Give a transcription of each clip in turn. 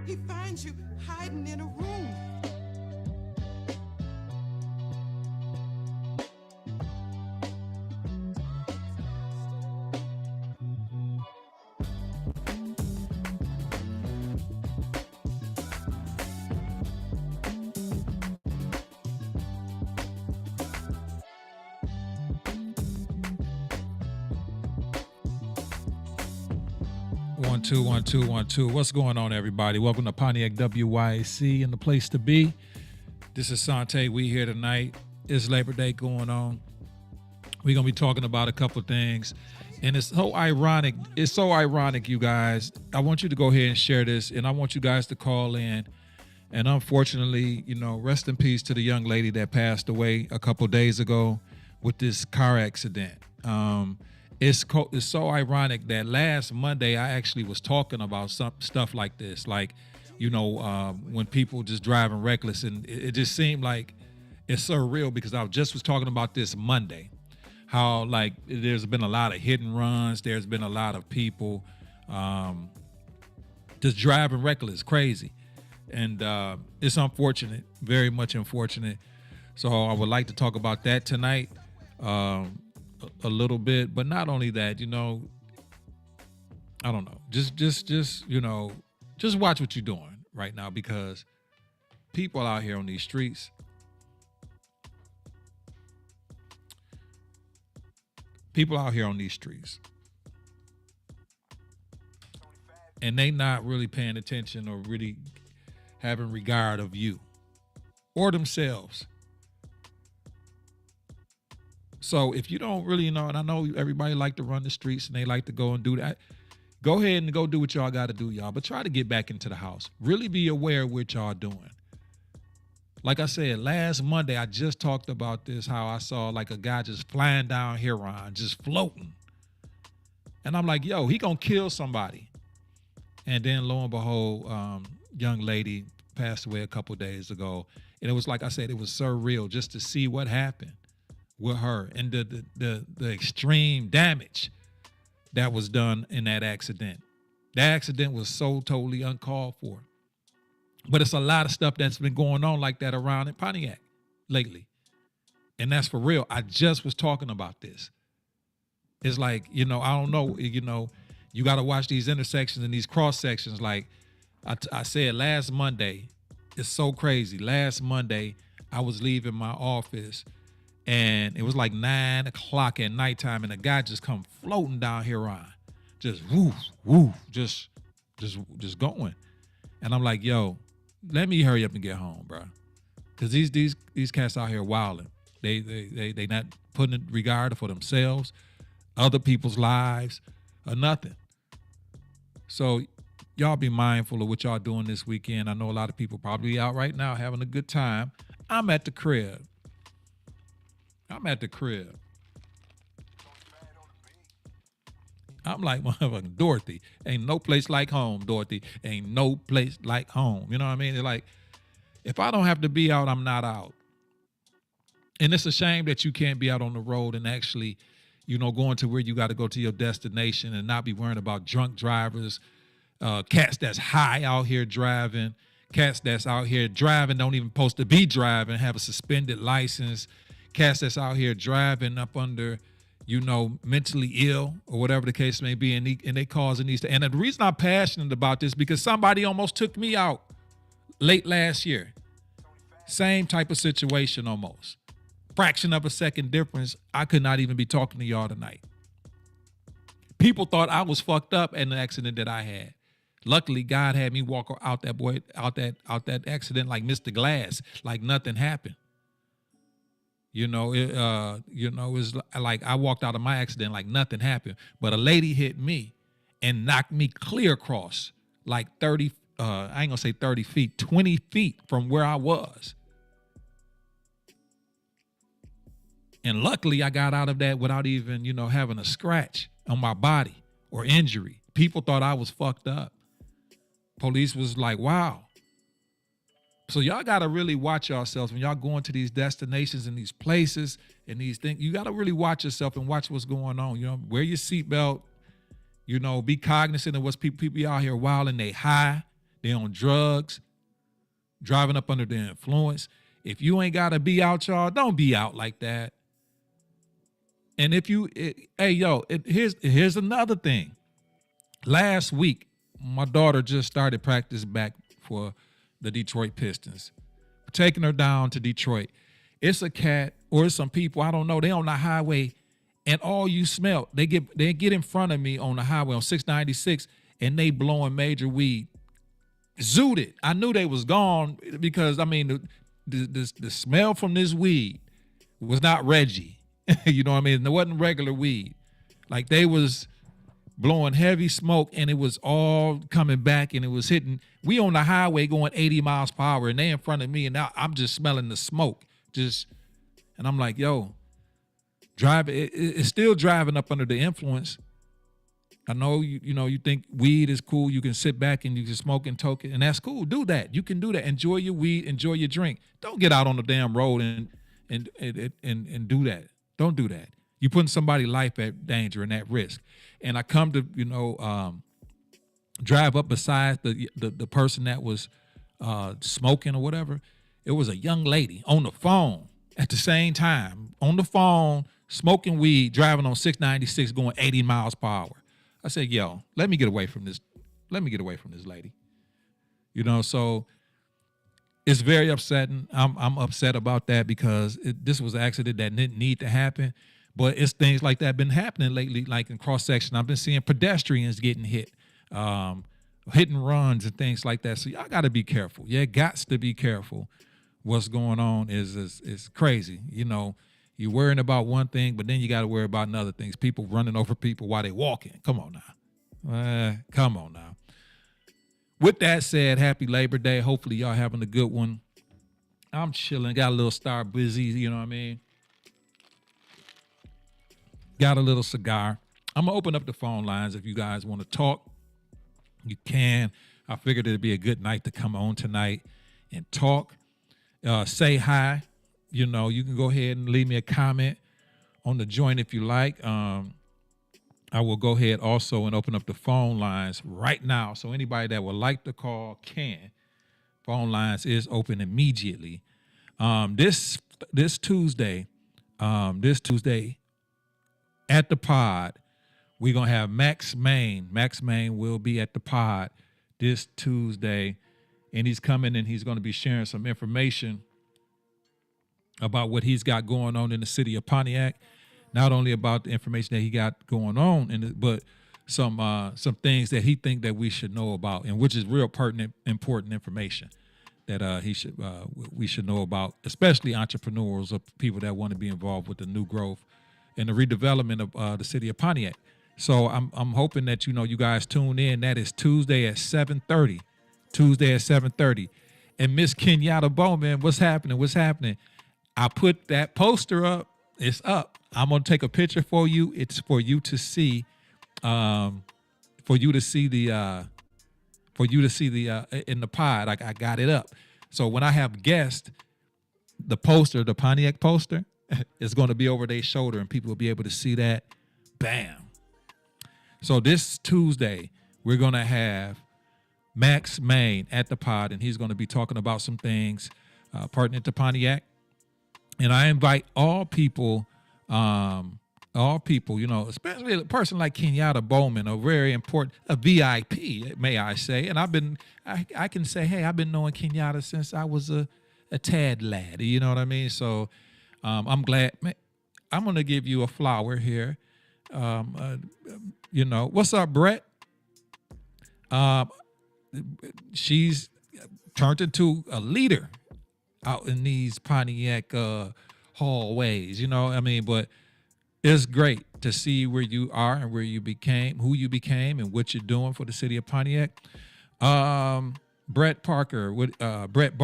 He finds you hiding in a room. 1 2 1 2 1 2. What's going on, everybody? Welcome to Pontiac WYAC and the place to be. This is Sante. We here tonight. It's Labor Day going on. We're gonna be talking about a couple things, and it's so ironic. It's so ironic, you guys. I want you to go ahead and share this, and I want you guys to call in. And unfortunately, rest in peace to the young lady that passed away a couple days ago with this car accident. It's so ironic that last Monday I actually was talking about some stuff like this, like, when people just driving reckless, and it just seemed like it's surreal because I just was talking about this Monday, how like there's been a lot of hit and runs, there's been a lot of people just driving reckless, crazy, and it's unfortunate, very much unfortunate. So I would like to talk about that tonight. A little bit, but not only that, I don't know, just watch what you're doing right now, because people out here on these streets, and they not really paying attention or really having regard of you or themselves. So if you don't really know, and I know everybody like to run the streets and they like to go and do that, go ahead and go do what y'all got to do, y'all. But try to get back into the house. Really be aware of what y'all doing. Like I said, last Monday, I just talked about this, how I saw like a guy just flying down Huron, just floating. And I'm like, yo, he gonna kill somebody. And then lo and behold, young lady passed away a couple days ago. And it was like I said, it was surreal just to see what happened with her and the extreme damage that was done in that accident. That accident was so totally uncalled for. But it's a lot of stuff that's been going on like that around in Pontiac lately. And that's for real. I just was talking about this. It's like, I don't know, you got to watch these intersections and these cross sections. Like I said last Monday, it's so crazy. Last Monday, I was leaving my office, and it was like 9 o'clock at nighttime, and a guy just come floating down Huron, just woof, woof, just going. And I'm like, yo, let me hurry up and get home, bro, because these cats out here wilding. They not putting in regard for themselves, other people's lives, or nothing. So y'all be mindful of what y'all doing this weekend. I know a lot of people probably out right now having a good time. I'm at the crib. I'm like motherfucking Dorothy. Ain't no place like home, Dorothy. Ain't no place like home. You know what I mean? It's like, if I don't have to be out, I'm not out. And it's a shame that you can't be out on the road and actually, going to where you got to go to your destination and not be worrying about drunk drivers, cats that's high out here driving, cats that's out here driving, don't even supposed to be driving, have a suspended license, cats that's out here driving up under, mentally ill or whatever the case may be, and they causing these. And the reason I'm passionate about this, because somebody almost took me out late last year. Same type of situation almost. Fraction of a second difference. I could not even be talking to y'all tonight. People thought I was fucked up in the accident that I had. Luckily, God had me walk out that accident like Mr. Glass, like nothing happened. It's like I walked out of my accident like nothing happened. But a lady hit me and knocked me clear across like 30, I ain't gonna say 30 feet, 20 feet from where I was. And luckily I got out of that without even, having a scratch on my body or injury. People thought I was fucked up. Police was like, wow. So y'all got to really watch yourselves when y'all going to these destinations and these places and these things. You got to really watch yourself and watch what's going on. Wear your seatbelt, be cognizant of what's people out here wild and they high. They on drugs, driving up under the influence. If you ain't got to be out, y'all, don't be out like that. And if you, here's another thing. Last week, my daughter just started practice back for the Detroit Pistons. Taking her down to Detroit. It's a cat or some people, I don't know, they on the highway, and all you smell, they get in front of me on the highway on 696, and they blowing major weed. Zooted. I knew they was gone because, I mean, the smell from this weed was not Reggie. You know what I mean? It wasn't regular weed. Like, they was blowing heavy smoke, and it was all coming back, and it was hitting. We on the highway going 80 miles per hour, and they in front of me, and now I'm just smelling the smoke. And I'm like, yo, it's still driving up under the influence. I know you think weed is cool. You can sit back and you can smoke and toke it, and that's cool. Do that. You can do that. Enjoy your weed. Enjoy your drink. Don't get out on the damn road and do that. Don't do that. You're putting somebody's life at danger and at risk. And I come to drive up beside the person that was smoking or whatever. It was a young lady on the phone at the same time, on the phone, smoking weed, driving on 696, going 80 miles per hour. I said, yo, let me get away from this. Let me get away from this lady. So it's very upsetting. I'm upset about that because this was an accident that didn't need to happen. But it's things like that been happening lately, like in cross-section. I've been seeing pedestrians getting hit, hit and runs and things like that. So y'all got to be careful. Yeah, gots to be careful. What's going on is crazy. You're worrying about one thing, but then you got to worry about another things. People running over people while they walking. Come on now. Come on now. With that said, happy Labor Day. Hopefully y'all having a good one. I'm chilling. Got a little Star Busy, you know what I mean? Got a little cigar. I'm going to open up the phone lines. If you guys want to talk, you can. I figured it'd be a good night to come on tonight and talk. Say hi. You can go ahead and leave me a comment on the joint if you like. I will go ahead also and open up the phone lines right now. So anybody that would like to call can. Phone lines is open immediately. This Tuesday, at the pod, we're going to have Max Main. Max Main will be at the pod this Tuesday, and he's coming and he's going to be sharing some information about what he's got going on in the city of Pontiac. Not only about the information that he got going on, but some things that he think that we should know about, and which is real pertinent, important information that we should know about, especially entrepreneurs or people that want to be involved with the new growth and the redevelopment of the city of Pontiac. So I'm hoping that you guys tune in. That is Tuesday at 7:30. Tuesday at 7:30. And Miss Kenyatta Bowman, what's happening? I put that poster up. It's up. I'm gonna take a picture for you. It's for you to see. For you to see the in the pod. I got it up. So when I have guests, the Pontiac poster, is going to be over their shoulder, and people will be able to see that. Bam. So this Tuesday, we're going to have Max Main at the pod, and he's going to be talking about some things pertinent to Pontiac. And I invite all people, especially a person like Kenyatta Bowman, a very important, a VIP, may I say. And I can say, hey, I've been knowing Kenyatta since I was a tad lad. You know what I mean? So I'm glad. Man, I'm going to give you a flower here. What's up, Brett? She's turned into a leader out in these Pontiac hallways, but it's great to see where you are and where you became, who you became, and what you're doing for the city of Pontiac. Brett Barker, Brett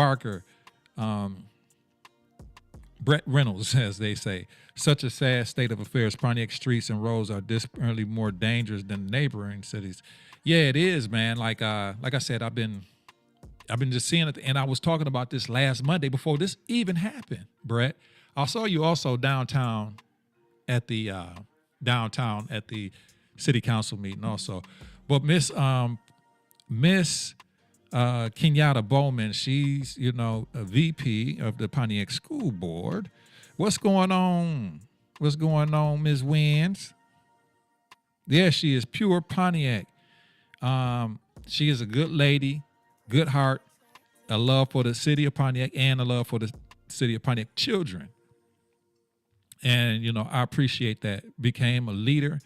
Reynolds, as they say. Such a sad state of affairs. Pontiac streets and roads are disparately more dangerous than neighboring cities. Yeah, it is, man. Like I said, I've been just seeing it, and I was talking about this last Monday before this even happened, Brett. I saw you also downtown at the city council meeting also. But Miss Kenyatta Bowman. She's, a VP of the Pontiac School Board. What's going on? What's going on, Ms. Wins? Yeah, she is pure Pontiac. She is a good lady, good heart, a love for the city of Pontiac, and a love for the city of Pontiac children. And, I appreciate that. Became a leader.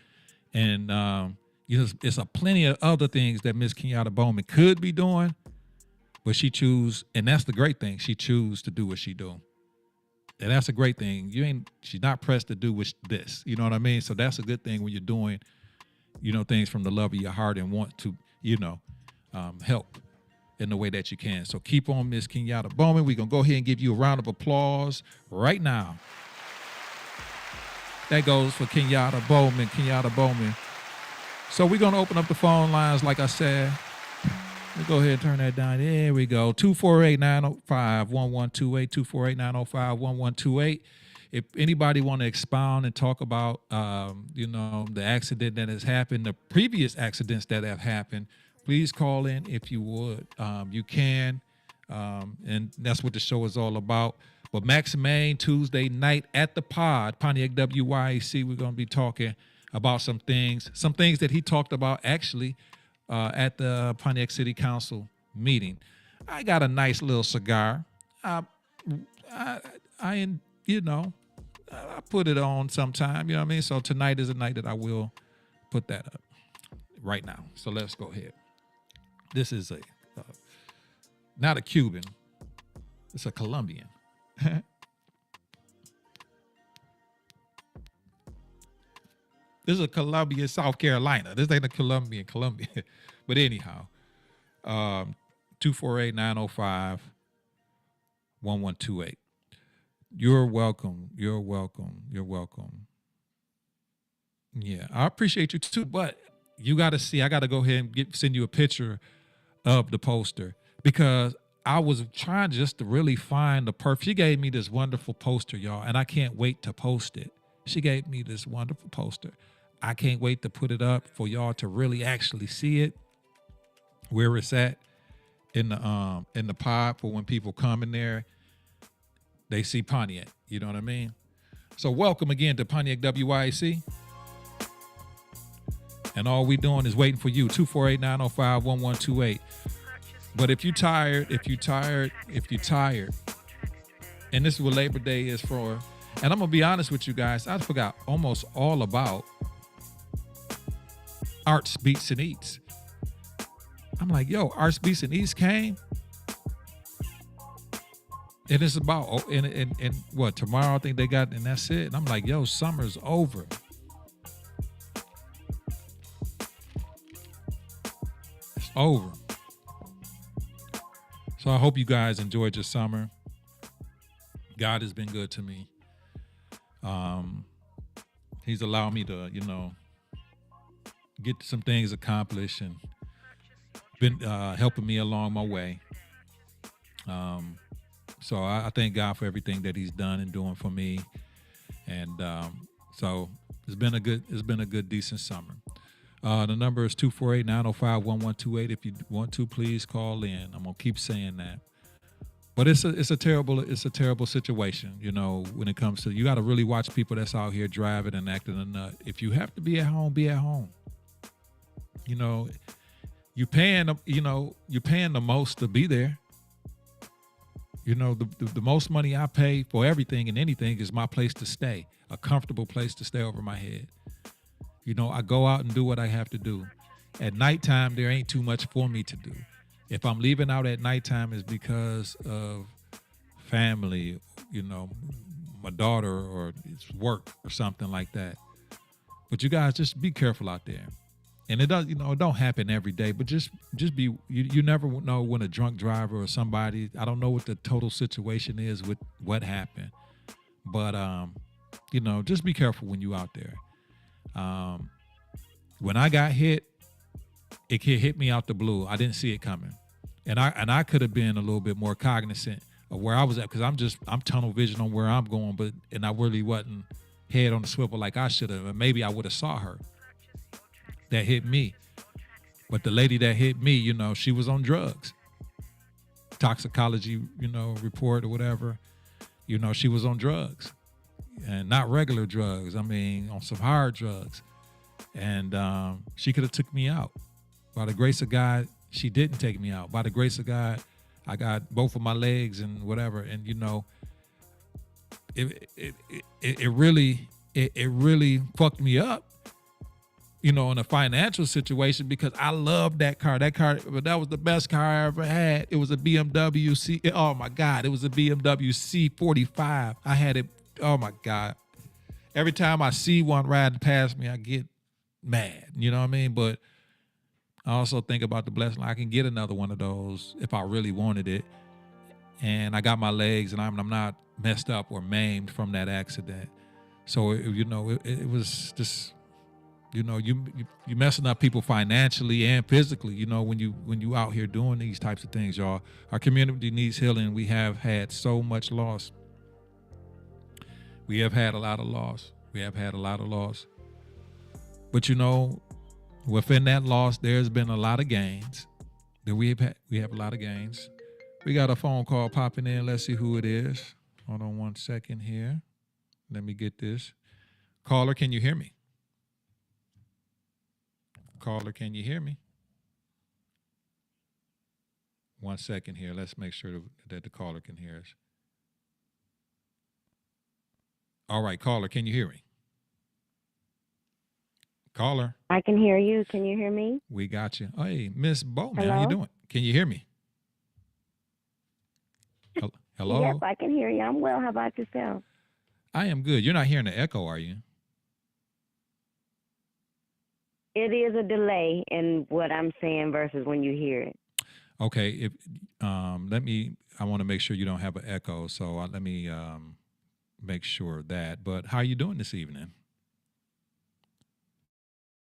And it's a plenty of other things that Miss Kenyatta Bowman could be doing, but she choose, and that's the great thing. She choose to do what she do. And that's a great thing. She's not pressed to do this. You know what I mean? So that's a good thing when you're doing, things from the love of your heart and want to, help in the way that you can. So keep on, Miss Kenyatta Bowman. We're going to go ahead and give you a round of applause right now. That goes for Kenyatta Bowman. So we're going to open up the phone lines, like I said. Let's go ahead and turn that down. There we go. 248-905-1128, 248-905-1128. If anybody want to expound and talk about, the accident that has happened, the previous accidents that have happened, please call in if you would. You can, and that's what the show is all about. But Max Main, Tuesday night at the pod, Pontiac WYAC, we're going to be talking about some things that he talked about actually at the Pontiac City Council meeting. I got a nice little cigar. I put it on sometime, you know what I mean? So tonight is a night that I will put that up right now. So let's go ahead. This is not a Cuban. It's a Colombian. This is a Columbia, South Carolina. This ain't a Columbia. But anyhow, 248-905-1128. You're welcome. Yeah, I appreciate you too, but you got to see, I got to go ahead and send you a picture of the poster because I was trying just to really find the perfect. She gave me this wonderful poster, y'all, and I can't wait to post it. She gave me this wonderful poster. I can't wait to put it up for y'all to really actually see it, where it's at in the pod for when people come in there, they see Pontiac. You know what I mean? So welcome again to Pontiac WYAC. And all we doing is waiting for you, 248-905-1128. But if you tired, and this is what Labor Day is for, and I'm going to be honest with you guys, I forgot almost all about Arts, Beats, and Eats. I'm like, yo, Arts, Beats, and Eats came? And it's about, and what, tomorrow I think they got, and that's it. And I'm like, yo, summer's over. It's over. So I hope you guys enjoyed your summer. God has been good to me. He's allowed me to, get some things accomplished and been helping me along my way. So I thank God for everything that he's done and doing for me. And so it's been a good, decent summer. The number is 248-905-1128. If you want to, please call in. I'm gonna keep saying that. But it's a terrible situation, when it comes to, you got to really watch people that's out here driving and acting a nut. If you have to be at home, be at home. You're paying the most to be there. The most money I pay for everything and anything is my place to stay, a comfortable place to stay over my head. I go out and do what I have to do. At nighttime, there ain't too much for me to do. If I'm leaving out at nighttime, it's because of family, my daughter, or it's work or something like that. But you guys, just be careful out there. And it does, it don't happen every day, but just be, you never know when a drunk driver or somebody, I don't know what the total situation is with what happened, but, just be careful when you out there. When I got hit, it hit me out the blue. I didn't see it coming. And I could have been a little bit more cognizant of where I was at, because I'm tunnel vision on where I'm going, and I really wasn't head on the swivel like I should have. And maybe I would have saw her that hit me. But the lady that hit me, she was on drugs. toxicology, report or whatever, she was on drugs, and not regular drugs. I mean, on some hard drugs. And she could have took me out. By the grace of God, she didn't take me out. By the grace of God, I got both of my legs and whatever. And it really fucked me up, in a financial situation, because I loved that car. But that was the best car I ever had. It was a BMW C. Oh my God, it was a BMW C45. I had it. Oh my God. Every time I see one riding past me, I get mad. You know what I mean? But I also think about the blessing. I can get another one of those if I really wanted it. And I got my legs, and I'm not messed up or maimed from that accident. So it was just, you messing up people financially and physically. When you out here doing these types of things, y'all. Our community needs healing. We have had so much loss. We have had a lot of loss. But within that loss, there's been a lot of gains. We have a lot of gains. We got a phone call popping in. Let's see who it is. Hold on one second here. Let me get this. Caller, can you hear me? Caller, can you hear me? One second here. Let's make sure that the caller can hear us. All right, caller, can you hear me? Caller. I can hear you. Can you hear me? We got you. Hey, Miss Bowman, Hello? how you doing? Can you hear me? Hello? Yes, I can hear you. I'm well. How about yourself? I am good. You're not hearing the echo, are you? It is a delay in what I'm saying versus when you hear it. Okay. If I want to make sure you don't have an echo, so let me make sure of that. But how are you doing this evening?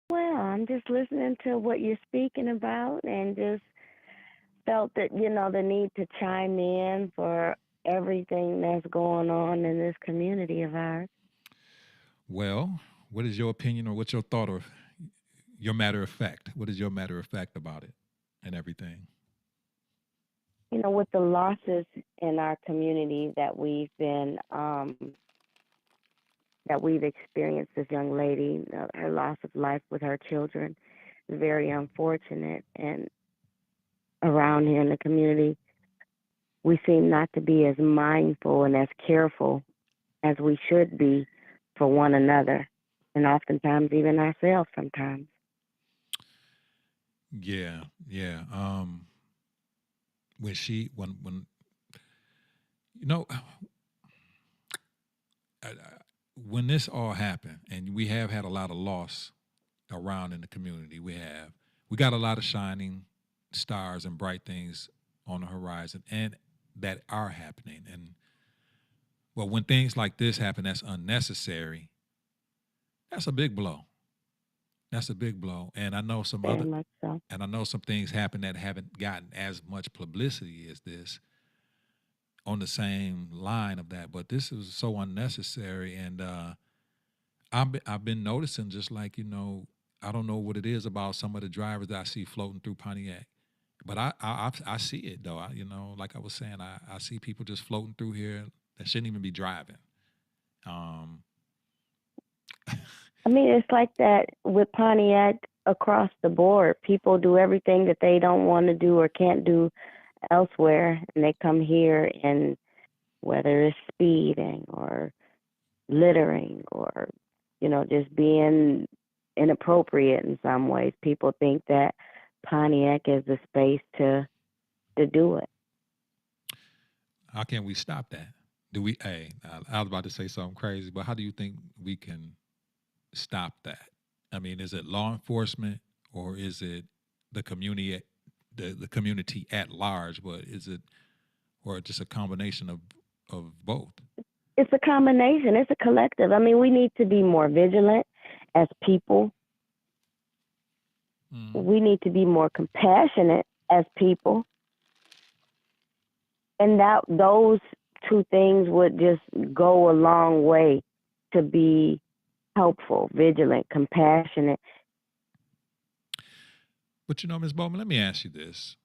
Well, I'm just listening to what you're speaking about and just felt that, the need to chime in for everything that's going on in this community of ours. Well, what is your opinion, or what's your thought, or your matter of fact? What is your matter of fact about it and everything? With the losses in our community that we've been, that we've experienced, this young lady, her loss of life with her children is very unfortunate. And around here in the community, we seem not to be as mindful and as careful as we should be for one another, and oftentimes even ourselves sometimes. Yeah. When when this all happened, and we have had a lot of loss around in the community, we got a lot of shining stars and bright things on the horizon, and that are happening. And when things like this happen, that's unnecessary. That's a big blow. And I know some Very much so. and I know some things happen that haven't gotten as much publicity as this, on the same line of that. But this is so unnecessary. And I've been noticing, just like, I don't know what it is about some of the drivers that I see floating through Pontiac, but I see it though. Like I was saying, I see people just floating through here that shouldn't even be driving. It's like that with Pontiac across the board. People do everything that they don't want to do or can't do elsewhere, and they come here, and whether it's speeding or littering or, just being inappropriate in some ways, people think that Pontiac is the space to do it. How can we stop that? I was about to say something crazy, but how do you think we can stop that? I mean, is it law enforcement, or is it the community, the community at large? But is it, or just a combination of both? It's a combination. It's a collective. We need to be more vigilant as people. Mm-hmm. We need to be more compassionate as people. And those two things would just go a long way to be helpful, vigilant, compassionate. But Ms. Bowman, let me ask you this.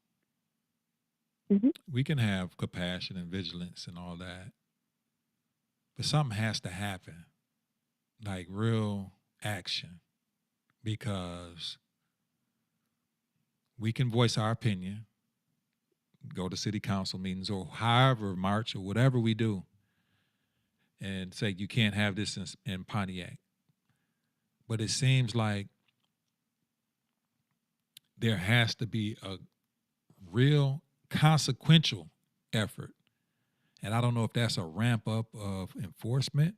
Hmm. We can have compassion and vigilance and all that, but something has to happen, like real action, because we can voice our opinion, go to city council meetings or however march or whatever we do, and say you can't have this in Pontiac. But it seems like there has to be a real consequential effort. And I don't know if that's a ramp up of enforcement,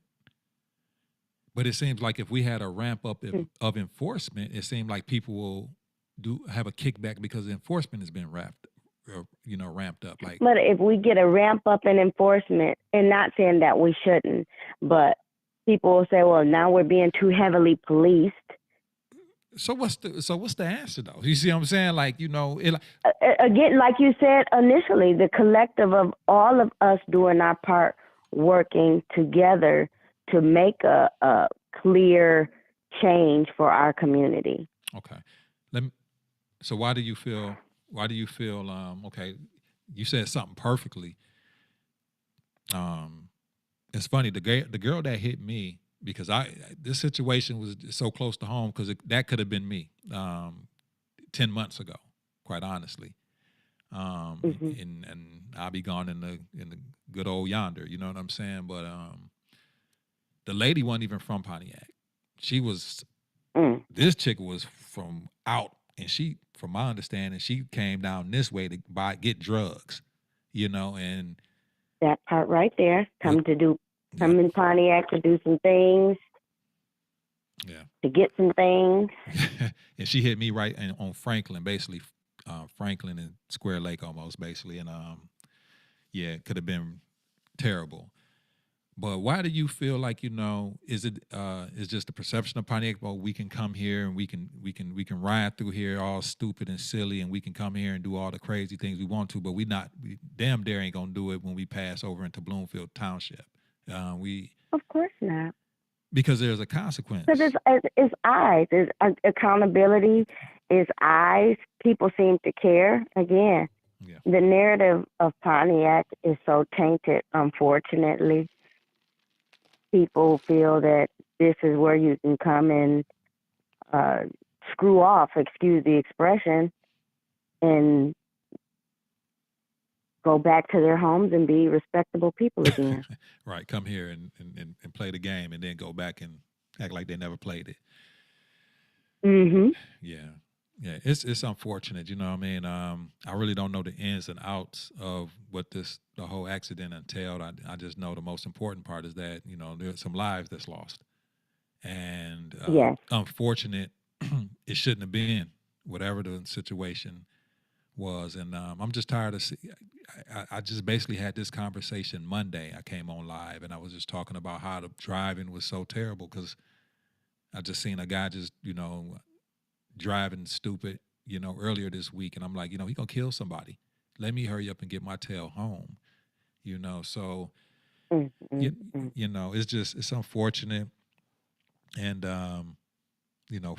but it seems like if we had a ramp up of enforcement, it seemed like people will do have a kickback because the enforcement has been ramped up. Like, But if we get a ramp up in enforcement, and not saying that we shouldn't, but people will say, well, now we're being too heavily policed. so what's the answer though? You see what I'm saying? Like, Again, like you said initially, the collective of all of us doing our part, working together to make a clear change for our community. okay. Let me, so why do you feel okay, you said something perfectly. It's funny, the girl that hit me, because this situation was so close to home, because that could have been me 10 months ago, quite honestly. Hmm. And I'll be gone in the good old yonder, you know what I'm saying? But the lady wasn't even from Pontiac. She was This chick was from out, and she, from my understanding, she came down this way to get drugs, and That part right there, what, yeah, come in Pontiac to do some things, yeah. to get some things. And she hit me right on Franklin, basically, Franklin and Square Lake almost, basically, and yeah, it could have been terrible. But why do you feel like, is it is just the perception of Pontiac? Well, we can come here and we can ride through here all stupid and silly, and we can come here and do all the crazy things we want to, but we damn dare ain't gonna do it when we pass over into Bloomfield Township. We Of course not. Because there's a Because consequence. it's eyes, it's accountability, it's eyes. People seem to care. Again, Yeah. the narrative of Pontiac is so tainted, unfortunately. People feel that this is where you can come and uh, screw off, excuse the expression, and go back to their homes and be respectable people again. Right. Come here and play the game, and then go back and act like they never played it. Hmm. Yeah. Yeah, it's unfortunate, you know what I mean? I really don't know the ins and outs of what the whole accident entailed. I just know the most important part is that, there's some lives that's lost. And Yes, unfortunate, it shouldn't have been, whatever the situation was. And I'm just tired of I just basically had this conversation Monday. I came on live, and I was just talking about how the driving was so terrible, because I just seen a guy just, driving stupid, earlier this week, and I'm like, he gonna kill somebody. Let me hurry up and get my tail home, So mm, you, mm, mm. it's unfortunate, and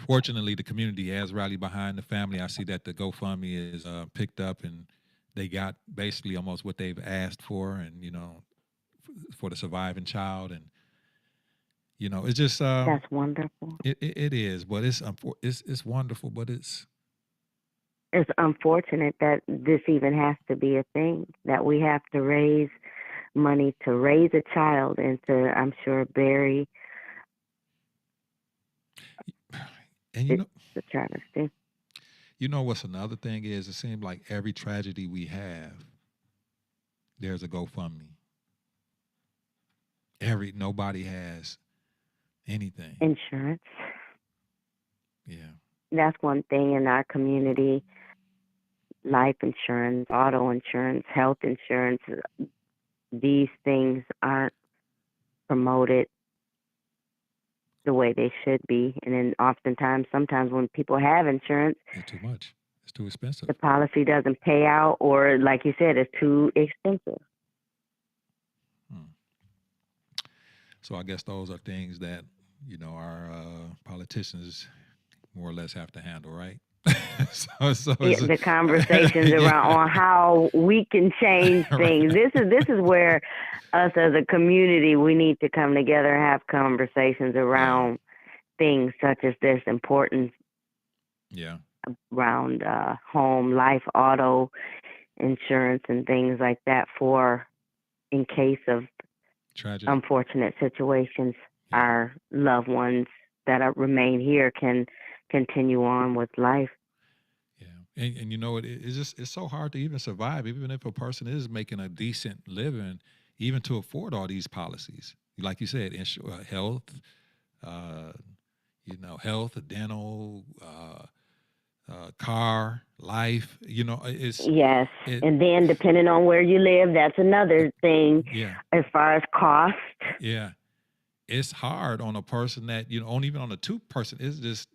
fortunately the community has rallied behind the family. I see that the GoFundMe is picked up, and they got basically almost what they've asked for, and for the surviving child, and it's just That's wonderful. it is, but it's wonderful, but It's unfortunate that this even has to be a thing, that we have to raise money to raise a child and to, I'm sure, bury and it, the travesty. what's another thing is, it seems like every tragedy we have, there's a GoFundMe. Nobody has anything. Insurance. Yeah. That's one thing in our community. Life insurance, auto insurance, health insurance, these things aren't promoted the way they should be. And then sometimes when people have insurance, It's too much. It's too expensive. the policy doesn't pay out, or like you said, it's too expensive. Hmm. So I guess those are things that, our politicians more or less have to handle, right? So it's, The conversations yeah, around on how we can change things. right. This is where us as a community we need to come together and have conversations Yeah, around things such as this importance yeah, around home, life, auto insurance, and things like that for in case of tragedy. unfortunate situations, Yeah, our loved ones that remain here can continue on with life. yeah, and you know it's just it's so hard to even survive, even if a person is making a decent living, even to afford all these policies. Like you said, health, uh, health, dental, car, life. Yes. It And then depending on where you live, that's another thing yeah, as far as cost. yeah. It's hard on a person that on even on a two person. It's just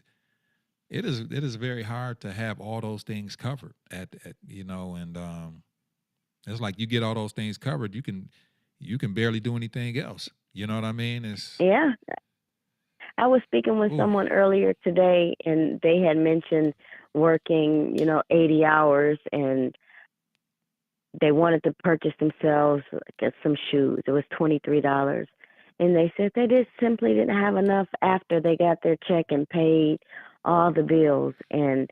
it is very hard to have all those things covered at and it's like you get all those things covered, you can barely do anything else. You know what I mean? It's Yeah. I was speaking with ooh, someone earlier today and they had mentioned working, 80 hours and they wanted to purchase themselves some shoes. It was $23. And they said they just simply didn't have enough after they got their check and paid all the bills and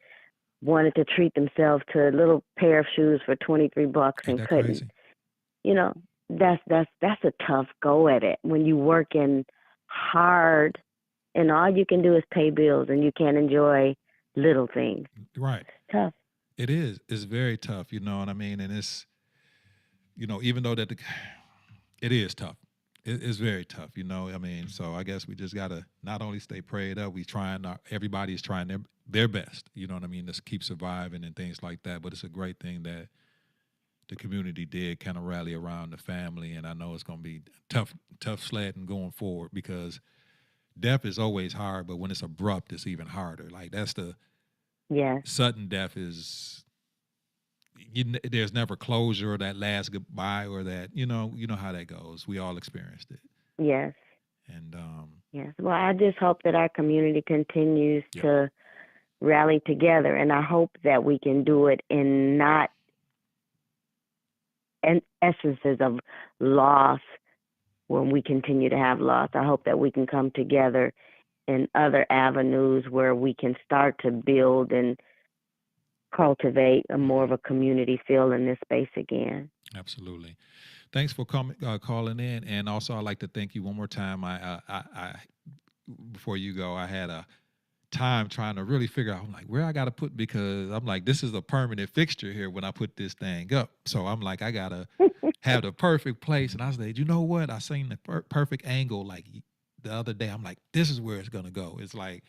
wanted to treat themselves to a little pair of shoes for 23 bucks ain't and that couldn't. crazy? You know, that's a tough go at it when you working hard and all you can do is pay bills and you can't enjoy little things. Right. It's tough. It is. It's very tough. You know what I mean? And it's even though that it is tough. It's very tough. I mean, so I guess we just gotta not only stay prayed up. Everybody's trying their best. You know what I mean? Just keep surviving and things like that. But it's a great thing that the community did kind of rally around the family. And I know it's gonna be tough sledding going forward because death is always hard, but when it's abrupt, it's even harder. Like that's the Yes, sudden death is there's never closure or that last goodbye or that you know how that goes. We all experienced it, yes, and yes. Well, I just hope that our community continues yep, to rally together, and I hope that we can do it in not in essences of loss when we continue to have loss. I hope that we can come together in other avenues where we can start to build and cultivate a more hmm, of a community feel in this space again. absolutely. Thanks for calling in, and also I'd like to thank you one more time. I before you go, I had a time trying to really figure out, I'm like, where I got to put, because I'm like, this is a permanent fixture here when I put this thing up. So I'm like, I got to have the perfect place. And I said, you know what? I seen the perfect angle like the other day. I'm like, this is where it's going to go. It's like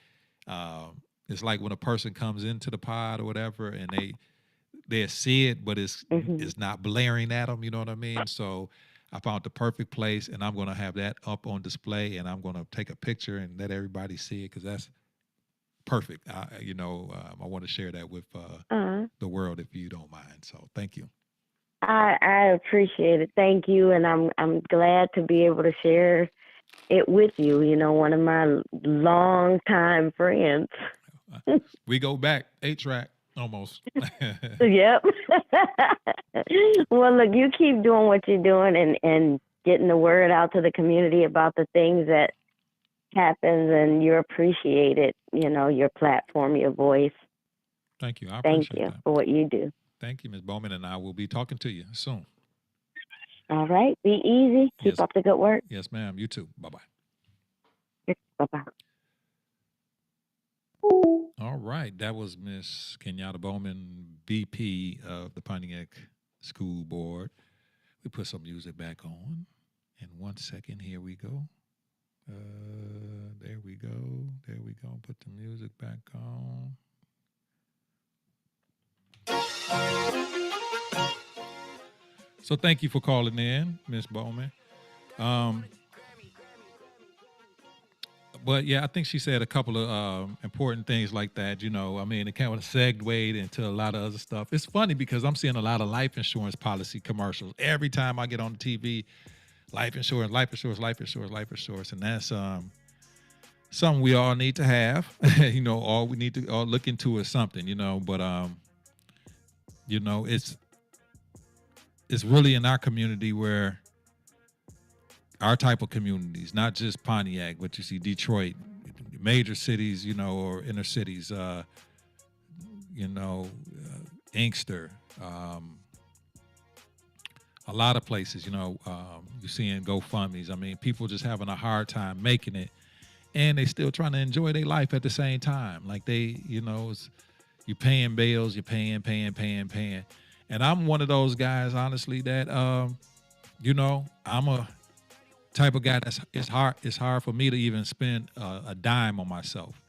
when a person comes into the pod or whatever and they see it, but it's Hmm. it's not blaring at them. You know what I mean? So I found the perfect place, and I'm going to have that up on display, and I'm going to take a picture and let everybody see it because that's perfect. I want to share that with uh the world if you don't mind. So thank you. I appreciate it. Thank you, and I'm glad to be able to share it with you. One of my longtime friends. Uh, We go back 8 track almost. Yep. Well, look, you keep doing what you're doing and getting the word out to the community about the things that happens, and you're appreciated. Your platform, your voice. Thank you. I Thank appreciate you that. for what you do. Thank you, Ms. Bowman, and I will be talking to you soon. All right. Be easy. Keep Yes, up the good work. yes, ma'am. You too. Bye bye. Bye bye. All right, that was Miss Kenyatta Bowman, BP of the Pontiac School Board. We put some music back on. In 1 second, here we go. There we go. There we go. Put the music back on. So thank you for calling in, Miss Bowman. Um, but yeah, I think she said a couple of important things like that. I mean, it kind of segued into a lot of other stuff. It's funny because I'm seeing a lot of life insurance policy commercials every time I get on the TV. Life insurance, life insurance, life insurance, life insurance, and that's something we all need to have. All we need to all look into is something, but you know, it's really in our community where our type of communities, not just Pontiac, but you see Detroit, major cities, or inner cities, Inkster, a lot of places, you're seeing GoFundMe's. I mean, people just having a hard time making it, and they still trying to enjoy their life at the same time. Like you're paying bills, you're paying. And I'm one of those guys, honestly, that, I'm a type of guy it's hard for me to even spend a dime on myself.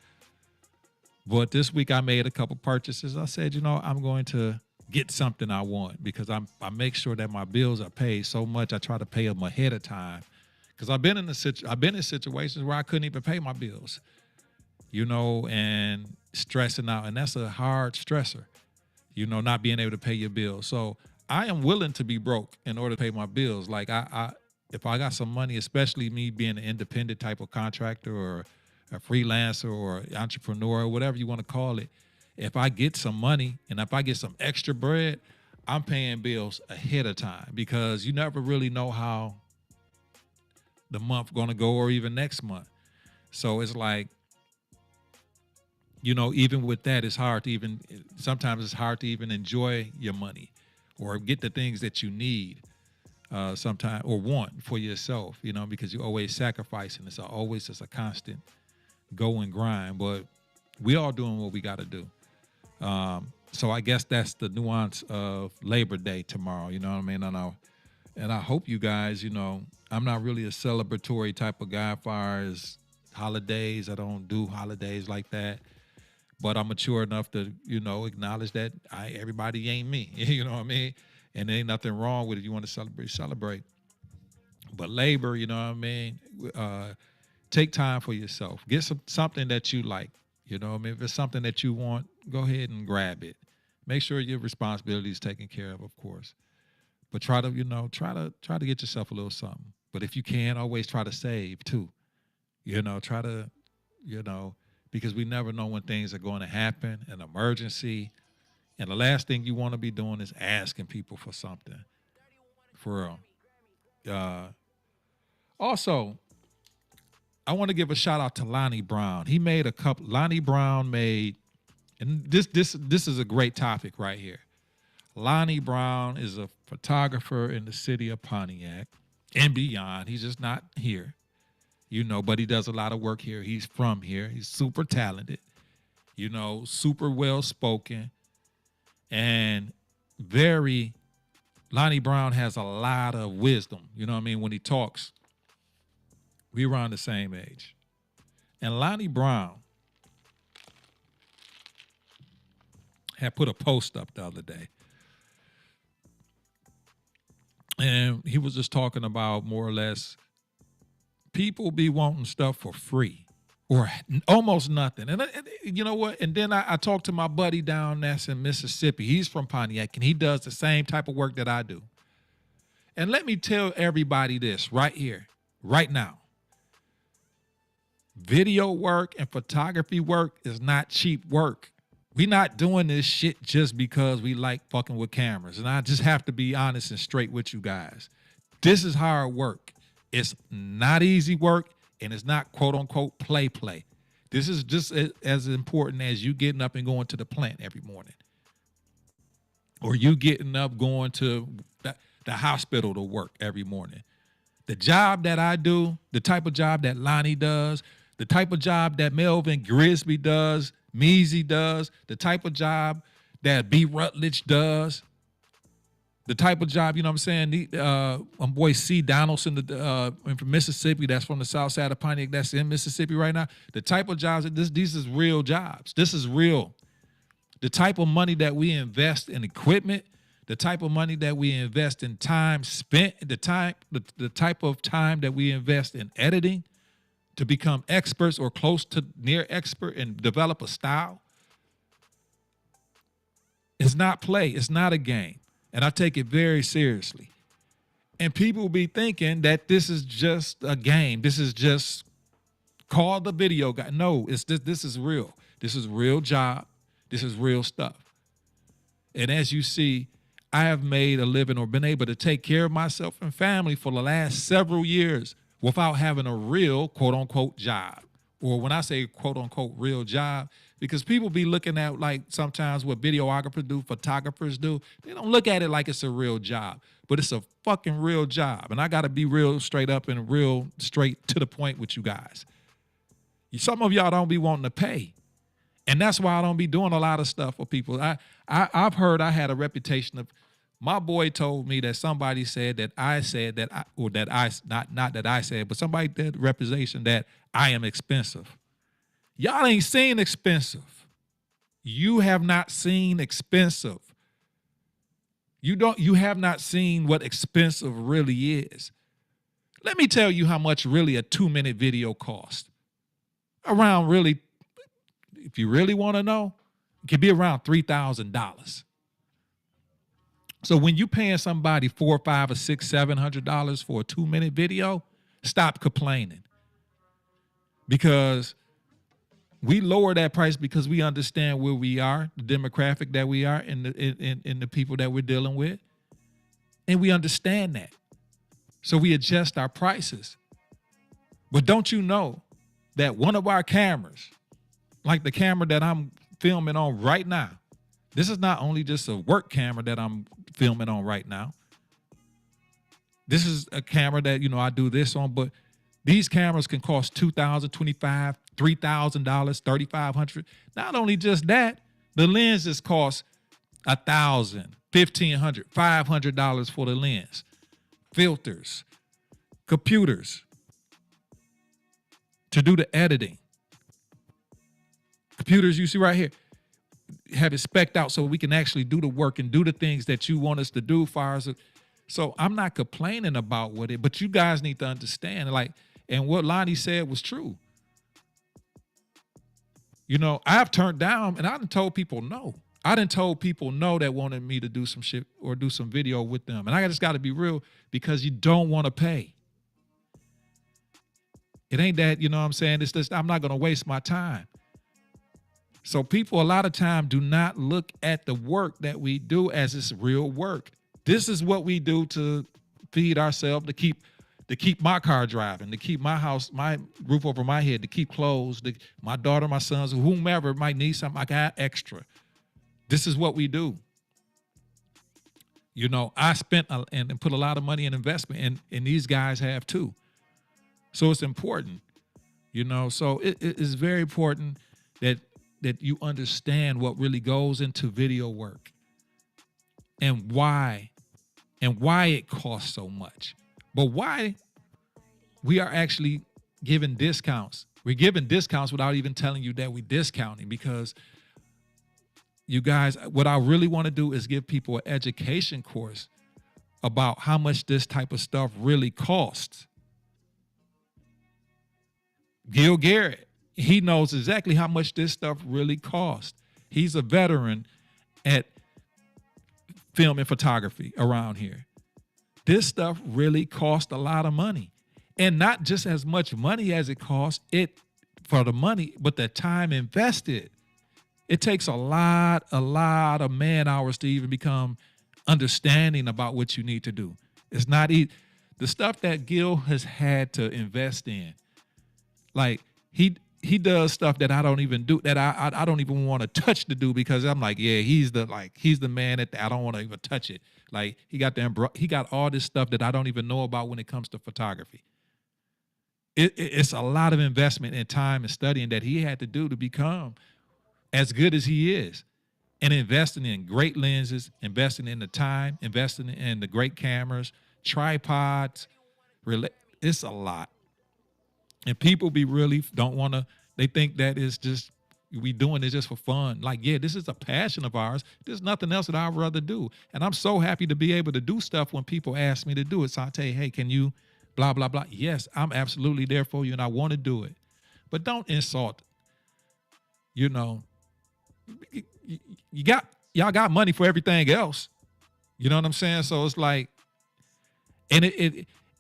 But this week I made a couple purchases. I said, I'm going to get something I want because I make sure that my bills are paid so much. I try to pay them ahead of time because I've been in situations where I couldn't even pay my bills, and stressing out, and that's a hard stressor, not being able to pay your bills. So I am willing to be broke in order to pay my bills. Like if I got some money, especially me being an independent type of contractor or a freelancer or entrepreneur or whatever you want to call it, if I get some money and if I get some extra bread, I'm paying bills ahead of time because you never really know how the month going to go or even next month. So it's like, even with that, sometimes it's hard to even enjoy your money or get the things that you need sometimes or want for yourself, because you're always sacrificing. It's always just a constant go and grind, but we all doing what we got to do. So I guess that's the nuance of Labor Day tomorrow, you know what I mean? And I hope you guys, I'm not really a celebratory type of guy as far as holidays. I don't do holidays like that. But I'm mature enough to, acknowledge that everybody ain't me. You know what I mean? And there ain't nothing wrong with it. You want to celebrate. But labor, you know what I mean? Take time for yourself. Get something that you like. You know what I mean? If it's something that you want, go ahead and grab it. Make sure your responsibility is taken care of course. But try to get yourself a little something. But if you can, always try to save too. Try to, because we never know when things are going to happen, an emergency. And the last thing you want to be doing is asking people for something. For real. Also, I want to give a shout out to Lonnie Brown. Lonnie Brown made, and this is a great topic right here. Lonnie Brown is a photographer in the city of Pontiac and beyond. He's just not here. But he does a lot of work here. He's from here. He's super talented, super well-spoken, and Lonnie Brown has a lot of wisdom. You know what I mean? When he talks, we around the same age. And Lonnie Brown had put a post up the other day. And he was just talking about more or less people be wanting stuff for free or almost nothing. And you know what? And then I talked to my buddy down there in Mississippi. He's from Pontiac, and he does the same type of work that I do. And let me tell everybody this right here, right now. Video work and photography work is not cheap work. We not doing this shit just because we like fucking with cameras. And I just have to be honest and straight with you guys. This is hard work. It's not easy work, and it's not quote unquote play. This is just as important as you getting up and going to the plant every morning. Or you getting up going to the hospital to work every morning. The job that I do, the type of job that Lonnie does, the type of job that Melvin Grisby does, Measy does, the type of job that B. Rutledge does, the type of job, you know what I'm saying? My boy C. Donaldson from Mississippi, that's from the south side of Pontiac, that's in Mississippi right now. The type of jobs, these is real jobs. This is real. The type of money that we invest in equipment, the type of money that we invest in time spent, the type of time that we invest in editing to become experts or close to near expert and develop a style. It's not play. It's not a game. And I take it very seriously. And people be thinking that this is just a game. This is just Call the video guy. No, it's this is real. This is real job. This is real stuff. And as you see, I have made a living or been able to take care of myself and family for the last several years without having a real quote unquote job. Or when I say quote unquote real job, because people be looking at like sometimes what videographers do, photographers do. They don't look at it like it's a real job, but it's a fucking real job. And I got to be real straight up and real straight to the point with you guys. Some of y'all don't be wanting to pay. And that's why I don't be doing a lot of stuff for people. I've heard I had a reputation of, my boy told me that somebody said that I said that I, or that I, not that I said, but somebody did representation that I am expensive. Y'all ain't seen expensive. You have not seen expensive. You have not seen what expensive really is. Let me tell you how much really a 2-minute video costs. Around really, if you really want to know, it could be around $3,000. So when you paying somebody $400, $500, $600, $700 for a 2-minute video, stop complaining. Because we lower that price because we understand where we are, the demographic that we are, and the people that we're dealing with. And we understand that. So we adjust our prices. But don't you know that one of our cameras, like the camera that I'm filming on right now, this is not only just a work camera that I'm filming on right now. This is a camera that, I do this on, but these cameras can cost $2,000, $2,500, $3,000, $3,500. Not only just that, the lenses cost $1,000, $1,500, $500 for the lens. Filters, computers to do the editing. Computers you see right here, have it spec'd out so we can actually do the work and do the things that you want us to do. So I'm not complaining about what it, but you guys need to understand, and what Lonnie said was true. I've turned down, and I done told people no. I done told people no that wanted me to do some shit or do some video with them. And I just got to be real, because you don't want to pay. It ain't that, what I'm saying? It's just, I'm not going to waste my time. So people a lot of time do not look at the work that we do as it's real work. This is what we do to feed ourselves, to keep my car driving, to keep my house, my roof over my head, to keep clothes, my daughter, my sons, whomever might need something, I got extra. This is what we do. I spent and put a lot of money in investment, and these guys have too. So it's important, so it is very important that you understand what really goes into video work and why it costs so much. But why we are actually giving discounts. We're giving discounts without even telling you that we're discounting, because you guys, what I really want to do is give people an education course about how much this type of stuff really costs. Gil Garrett, he knows exactly how much this stuff really costs. He's a veteran at film and photography around here. This stuff really costs a lot of money, and not just as much money as it costs it for the money, but the time invested. It takes a lot of man hours to even become understanding about what you need to do. It's not easy. The stuff that Gil has had to invest in, like he does stuff that I don't even do, that I don't even want to touch to do, because I'm like, yeah, he's the man at I don't want to even touch it. Like he got all this stuff that I don't even know about when it comes to photography. It's a lot of investment in time and studying that he had to do to become as good as he is, and investing in great lenses, investing in the time, investing in the great cameras, tripods. It's a lot. And people don't want to, they think that is just, we doing this just for fun. Like, yeah, this is a passion of ours. There's nothing else that I'd rather do. And I'm so happy to be able to do stuff when people ask me to do it. So I tell you, hey, can you blah, blah, blah. Yes, I'm absolutely there for you, and I want to do it. But don't insult. Y'all got money for everything else. You know what I'm saying? So it's like, and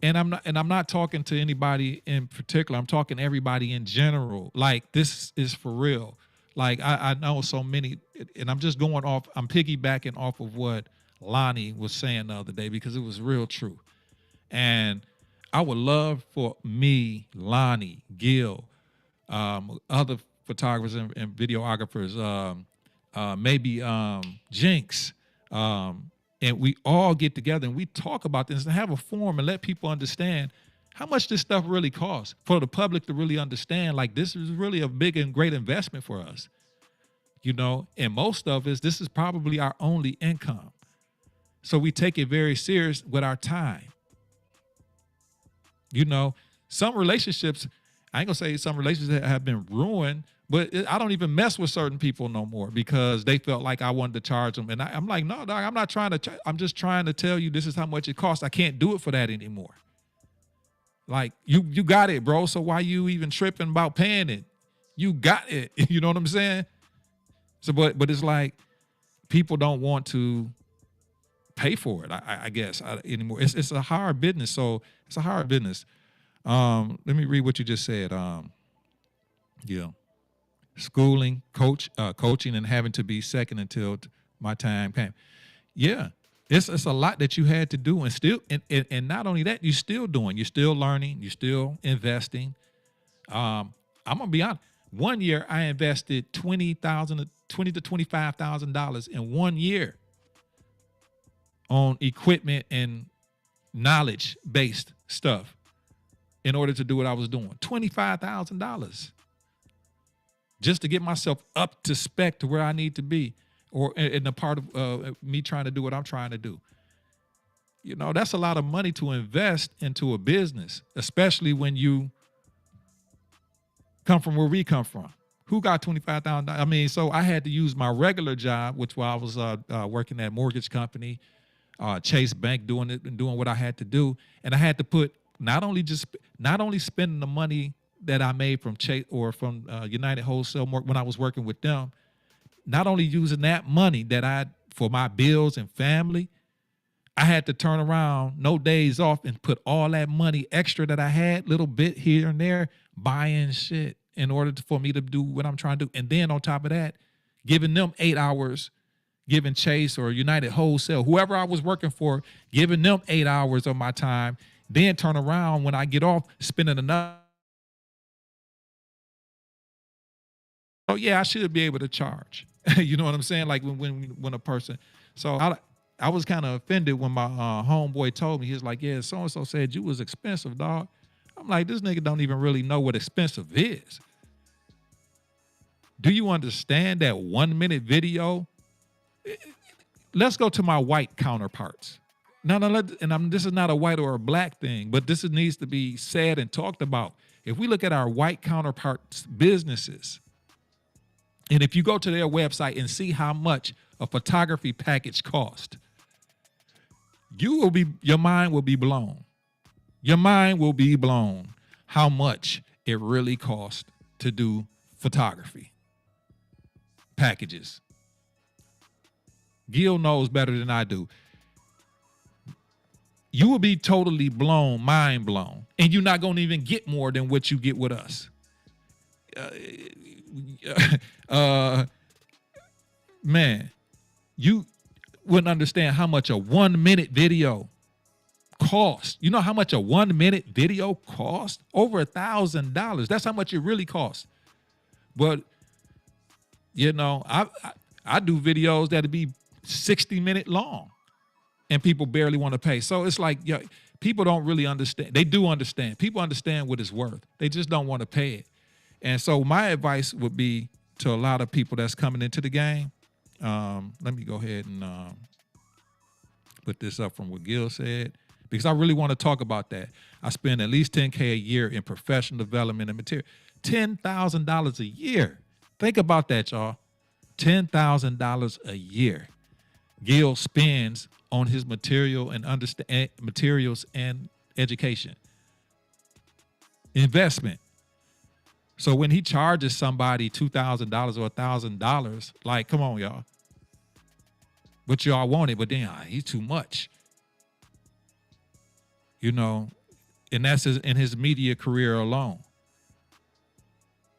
And I'm not talking to anybody in particular. I'm talking everybody in general. Like, this is for real. Like, I know so many, and I'm just going off, I'm piggybacking off of what Lonnie was saying the other day, because it was real true. And I would love for me, Lonnie, Gil, other photographers and videographers, maybe Jinx, and we all get together and we talk about this and have a forum and let people understand how much this stuff really costs, for the public to really understand, like, this is really a big and great investment for us, and most of us, this is probably our only income. So we take it very serious with our time. Some relationships, I ain't gonna say some relationships have been ruined, but I don't even mess with certain people no more because they felt like I wanted to charge them. And I'm like, no, dog, I'm not trying to, I'm just trying to tell you this is how much it costs. I can't do it for that anymore. Like, you got it, bro. So why you even tripping about paying it? You got it. You know what I'm saying? So, but it's like, people don't want to pay for it, I guess, anymore. It's a hard business. So it's a hard business. Let me read what you just said. Yeah. Schooling, coaching, and having to be second until my time came. Yeah, it's a lot that you had to do, and still, and not only that, you're still doing. You're still learning. You're still investing. I'm gonna be honest. One year, I invested $20,000 to $25,000 in 1 year on equipment and knowledge-based stuff in order to do what I was doing. $25,000. Just to get myself up to spec to where I need to be, or in the part of me trying to do what I'm trying to do. That's a lot of money to invest into a business, especially when you come from where we come from. Who got $25,000? I mean, so I had to use my regular job, which while I was working at a mortgage company, Chase Bank, doing what I had to do, and I had to put not only spending the money that I made from Chase or from United Wholesale when I was working with them, not only using that money that for my bills and family, I had to turn around, no days off, and put all that money extra that I had, little bit here and there, buying shit in order for me to do what I'm trying to do. And then on top of that, giving them 8 hours, giving Chase or United Wholesale, whoever I was working for, giving them 8 hours of my time, then turn around when I get off, spending enough. Oh yeah, I should be able to charge. You know what I'm saying? Like when a person. So I was kind of offended when my homeboy told me. He was like, "Yeah, so and so said you was expensive, dog." I'm like, this nigga don't even really know what expensive is. Do you understand that 1 minute video? Let's go to my white counterparts. This is not a white or a black thing, but this needs to be said and talked about. If we look at our white counterparts' businesses, and if you go to their website and see how much a photography package cost, your mind will be blown. Your mind will be blown how much it really costs to do photography packages. Gil knows better than I do. You will be totally blown, mind blown, and you're not going to even get more than what you get with us. Man, you wouldn't understand how much a 1 minute video costs. You know how much a 1 minute video costs? Over $1,000. That's how much it really costs. But I do videos that'd be 60-minute long, and people barely want to pay. So it's like, people don't really understand. They do understand. People understand what it's worth. They just don't want to pay it. And so my advice would be to a lot of people that's coming into the game. Let me go ahead and put this up from what Gil said, because I really want to talk about that. I spend at least $10K a year in professional development and material. $10,000 a year. Think about that, y'all. $10,000 a year Gil spends on his materials and education. Investment. So when he charges somebody $2,000 or $1,000, like, come on, y'all. But y'all want it, but then he's too much. And that's in his media career alone.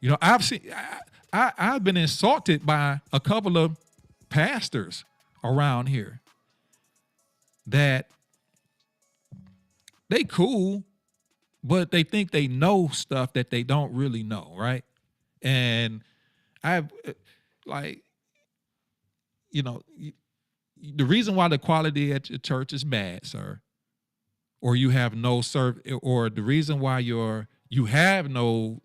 You know, I've been insulted by a couple of pastors around here that they cool, but they think they know stuff that they don't really know, right? And I've like, you know, the reason why the quality at your church is bad, sir, or you have no service, or the reason why you have no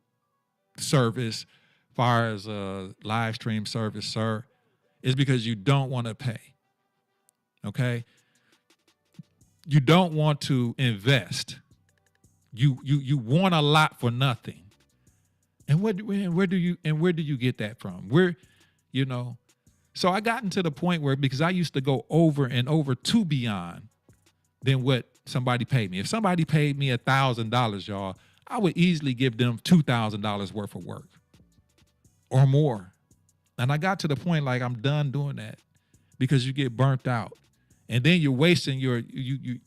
service, far as a live stream service, sir, is because you don't want to pay. Okay, you don't want to invest. You want a lot for nothing. And where do you get that from? So I gotten to the point where, because I used to go over and over to beyond than what somebody paid me. If somebody paid me $1,000, y'all, I would easily give them $2,000 worth of work or more. And I got to the point like I'm done doing that, because you get burnt out. And then you're wasting you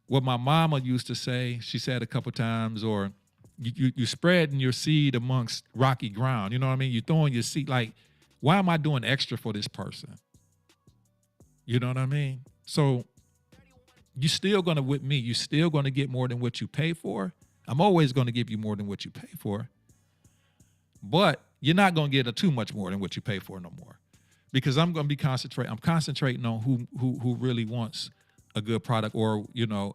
what my mama used to say, she said a couple times, or you spreading your seed amongst rocky ground. You know what I mean? You're throwing your seed, like, why am I doing extra for this person? You know what I mean? So you're still going to, with me, you're still going to get more than what you pay for. I'm always going to give you more than what you pay for. But you're not going to get too much more than what you pay for no more. Because I'm going to be concentrating on who really wants a good product, or, you know,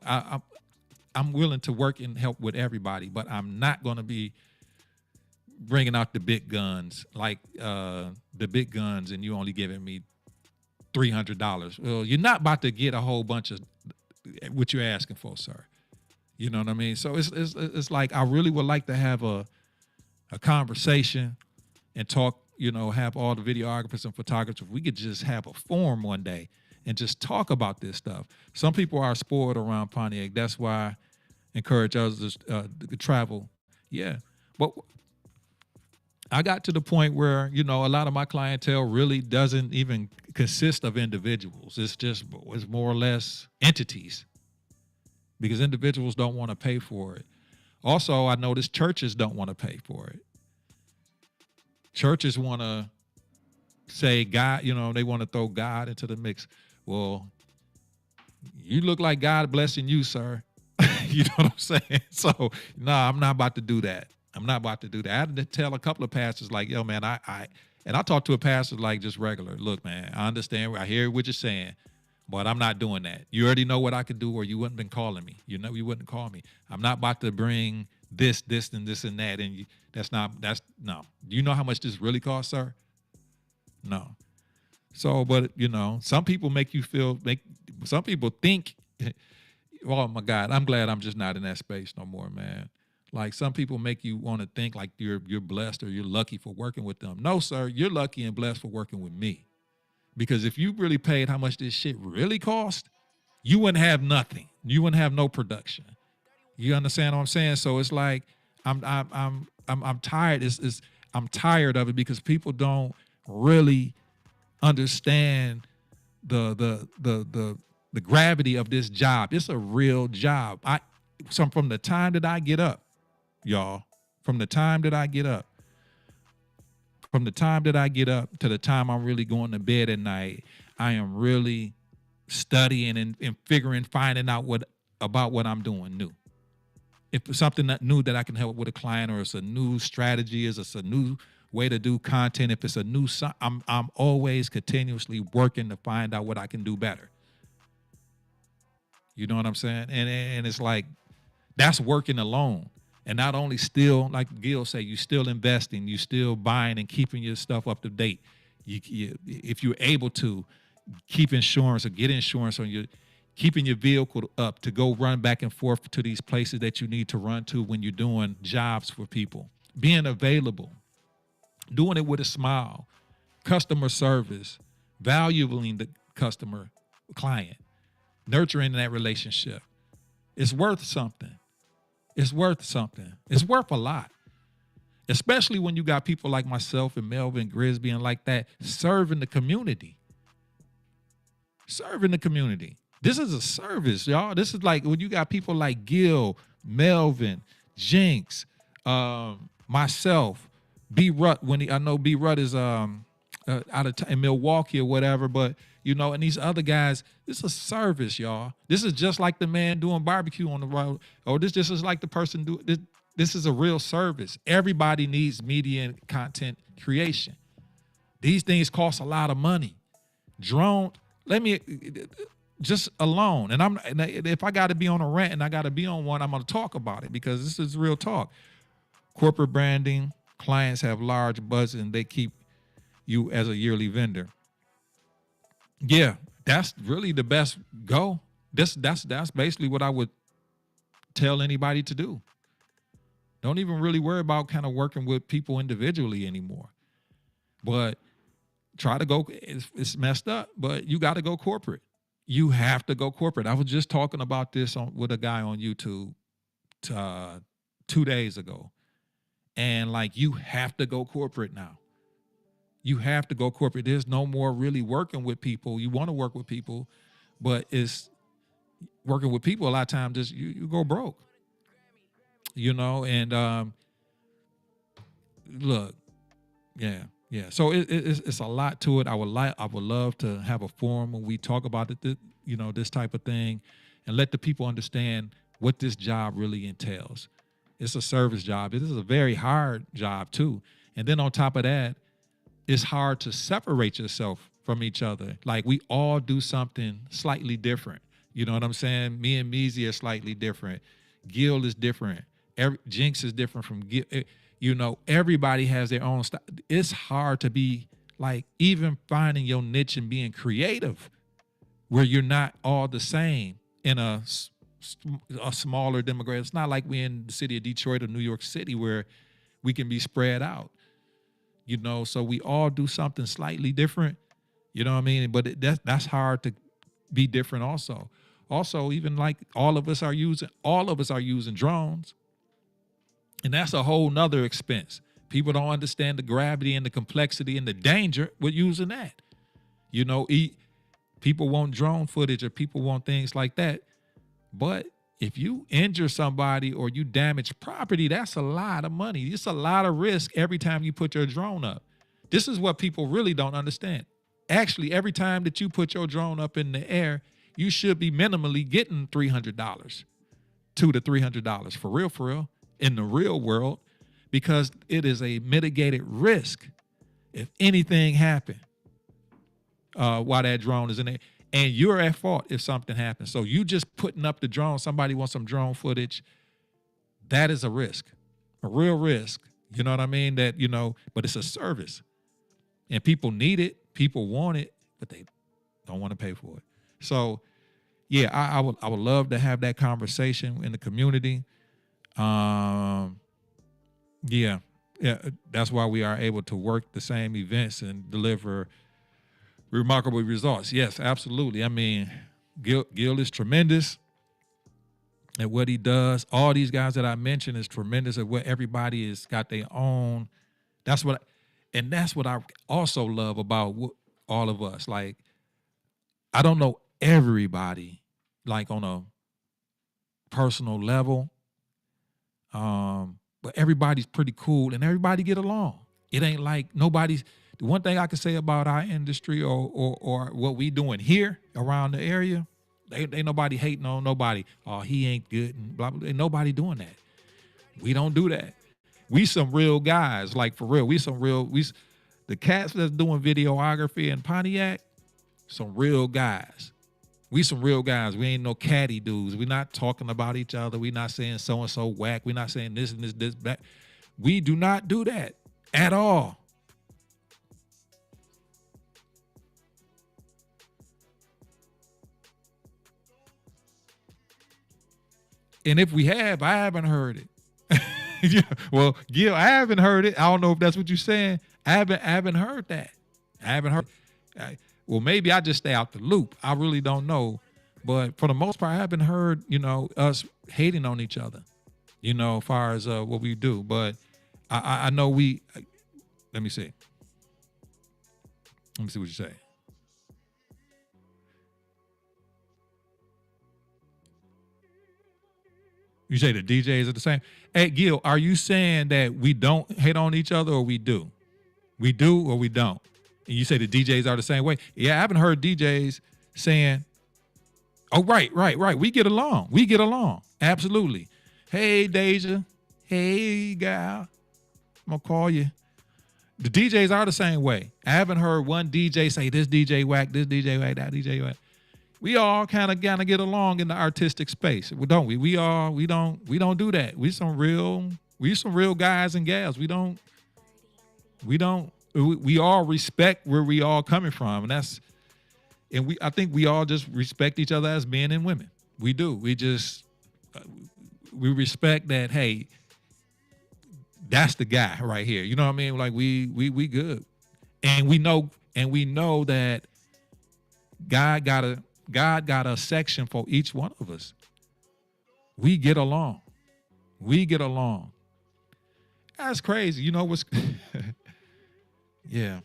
I'm willing to work and help with everybody, but I'm not going to be bringing out the big guns, like the big guns, and you only giving me $300. Well, you're not about to get a whole bunch of what you're asking for, sir. You know what I mean? So it's like, I really would like to have a conversation and talk, you know, have all the videographers and photographers. We could just have a forum one day and just talk about this stuff. Some people are spoiled around Pontiac. That's why I encourage others to travel. Yeah. But I got to the point where, you know, a lot of my clientele really doesn't even consist of individuals. It's more or less entities, because individuals don't want to pay for it. Also, I noticed churches don't want to pay for it. Churches want to say God, you know, they want to throw God into the mix. Well, you look like God blessing you, sir. You know what I'm saying? So, no, I'm not about to do that. I'm not about to do that. I had to tell a couple of pastors, like, yo, man, I talked to a pastor like just regular. Look, man, I understand. I hear what you're saying, but I'm not doing that. You already know what I can do, or you wouldn't have been calling me. You know, you wouldn't call me. I'm not about to bring this, and this and that. And no. Do you know how much this really costs, sir? No. So, but, you know, some people some people think, oh my God, I'm glad I'm just not in that space no more, man. Like, some people make you want to think like you're blessed or you're lucky for working with them. No, sir, you're lucky and blessed for working with me. Because if you really paid how much this shit really cost, you wouldn't have nothing. You wouldn't have no production. You understand what I'm saying? So it's like I'm tired. I'm tired of it, because people don't really understand the gravity of this job. It's a real job. From the time that I get up, y'all, from the time that I get up to the time I'm really going to bed at night, I am really studying and finding out about what I'm doing new. If it's something that new that I can help with a client, or it's a new strategy, it's a new way to do content, if it's a new, I'm always continuously working to find out what I can do better. You know what I'm saying? And it's like, that's working alone. And not only still, like Gil say, you still investing, you still buying and keeping your stuff up to date. If you're able to keep insurance or get insurance on your, keeping your vehicle up to go run back and forth to these places that you need to run to when you're doing jobs for people, being available, doing it with a smile, customer service, valuing the client, nurturing that relationship. It's worth something. It's worth something. It's worth a lot. Especially when you got people like myself and Melvin Grisby and like that serving the community. Serving the community. This is a service, y'all. This is like when you got people like Gil, Melvin, Jinx, myself, B Rut. I know B Rut is in Milwaukee or whatever, but you know, and these other guys, this is a service, y'all. This is just like the man doing barbecue on the road, or this just is like the person do this. This is a real service. Everybody needs media and content creation. These things cost a lot of money. Drone, let me just alone. And if I got to be on a rant and I got to be on one, I'm going to talk about it because this is real talk. Corporate branding, clients have large budgets and they keep you as a yearly vendor. Yeah, that's really the best go. That's basically what I would tell anybody to do. Don't even really worry about kind of working with people individually anymore. But try to go, it's messed up, but you got to go corporate. You have to go corporate. I was just talking about this with a guy on YouTube 2 days ago. And like, you have to go corporate now. You have to go corporate. There's no more really working with people. You want to work with people, but it's working with people a lot of times just you go broke. You know, and look, yeah. So it's a lot to it. I would love to have a forum when we talk about it, this type of thing, and let the people understand what this job really entails. It's a service job. It is a very hard job too. And then on top of that, it's hard to separate yourself from each other. Like, we all do something slightly different. You know what I'm saying? Me and Meezy are slightly different. Gil is different. Jinx is different from Gil. You know, everybody has their own style. It's hard to be like, even finding your niche and being creative where you're not all the same in a smaller demographic. It's not like we're in the city of Detroit or New York City where we can be spread out. You know, so we all do something slightly different. You know what I mean? But that's hard to be different also. Also, even like all of us are using drones. And that's a whole nother expense. People don't understand the gravity and the complexity and the danger with using that. You know, people want drone footage or people want things like that. But if you injure somebody or you damage property, that's a lot of money. It's a lot of risk every time you put your drone up. This is what people really don't understand. Actually, every time that you put your drone up in the air, you should be minimally getting $300, $200 to $300 for real, in the real world, because it is a mitigated risk if anything happened while that drone is in there. And you're at fault if something happens. So you just putting up the drone, somebody wants some drone footage, that is a risk, a real risk. You know what I mean? That, you know, but it's a service. And people need it, people want it, but they don't want to pay for it. So, yeah, I would love to have that conversation in the community. Yeah, that's why we are able to work the same events and deliver remarkable results. Yes, absolutely. I mean, Gil is tremendous at what he does. All these guys that I mentioned is tremendous at what everybody has got their own. That's what I also love about all of us. Like, I don't know everybody like on a personal level, but everybody's pretty cool and everybody get along. It ain't like nobody's. The one thing I can say about our industry or what we doing here around the area, ain't nobody hating on nobody. Oh, he ain't good and blah, blah. Ain't nobody doing that. We don't do that. We some real guys, like for real. The cats that's doing videography in Pontiac, some real guys. We some real guys. We ain't no catty dudes. We not talking about each other. We not saying so-and-so whack. We not saying this and this, that. We do not do that at all. And if we have, I haven't heard it. Yeah, well, Gil, I haven't heard it. I don't know if that's what you're saying. I haven't heard that. I haven't heard. Well, maybe I just stay out the loop. I really don't know. But for the most part, I haven't heard, us hating on each other, as far as what we do. But I know let me see. Let me see what you say. You say the DJs are the same. Hey, Gil, are you saying that we don't hate on each other or we do? We do or we don't? And you say the DJs are the same way. Yeah, I haven't heard DJs saying, oh, right. We get along. We get along. Absolutely. Hey, Deja. Hey, gal. I'm going to call you. The DJs are the same way. I haven't heard one DJ say this DJ whack, this DJ whack, that DJ whack. We all kind of get along in the artistic space, don't we? We don't do that. We some real guys and gals. We all respect where we all coming from, and I think we all just respect each other as men and women. We do. We respect that. Hey, that's the guy right here. You know what I mean? Like we good, and we know that God got a section for each one of us. We get along. That's crazy. You know what's yeah.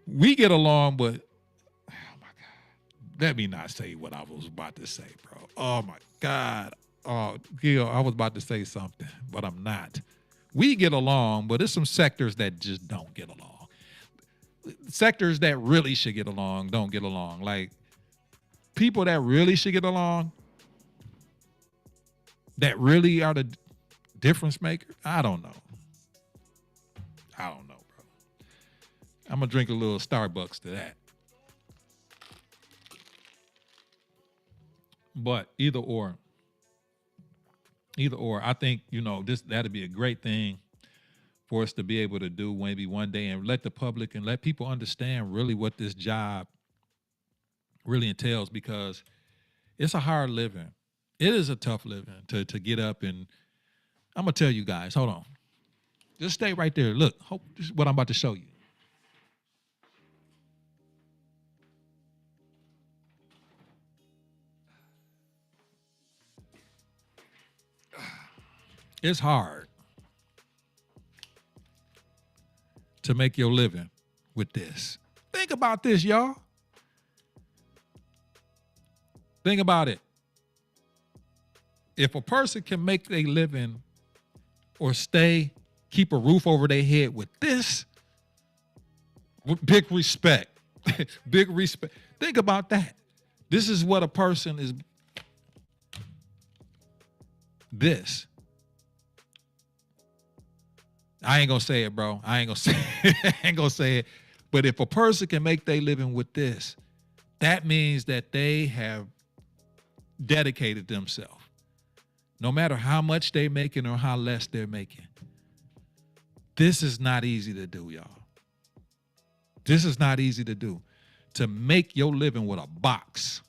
We get along, but oh my God. Let me not say what I was about to say, bro. Oh my God. Oh, Gil, I was about to say something, but I'm not. We get along, but there's some sectors that just don't get along. Sectors that really should get along don't get along. Like, people that really should get along, that really are the difference maker, I don't know, bro. I'm going to drink a little Starbucks to that. But either or, I think, that'd be a great thing for us to be able to do maybe one day, and let the public and let people understand really what this job really entails, because it's a hard living. It is a tough living to get up, and I'm going to tell you guys, hold on. Just stay right there. Look, this is what I'm about to show you. It's hard to make your living with this. Think about this, y'all. Think about it. If a person can make a living or keep a roof over their head with this, with big respect, big respect. Think about that. This is what a person is. This. I ain't gonna say it, bro. I ain't gonna say it. But if a person can make their living with this, that means that they have dedicated themselves. No matter how much they're making or how less they're making. This is not easy to do, y'all. This is not easy to do. To make your living with a box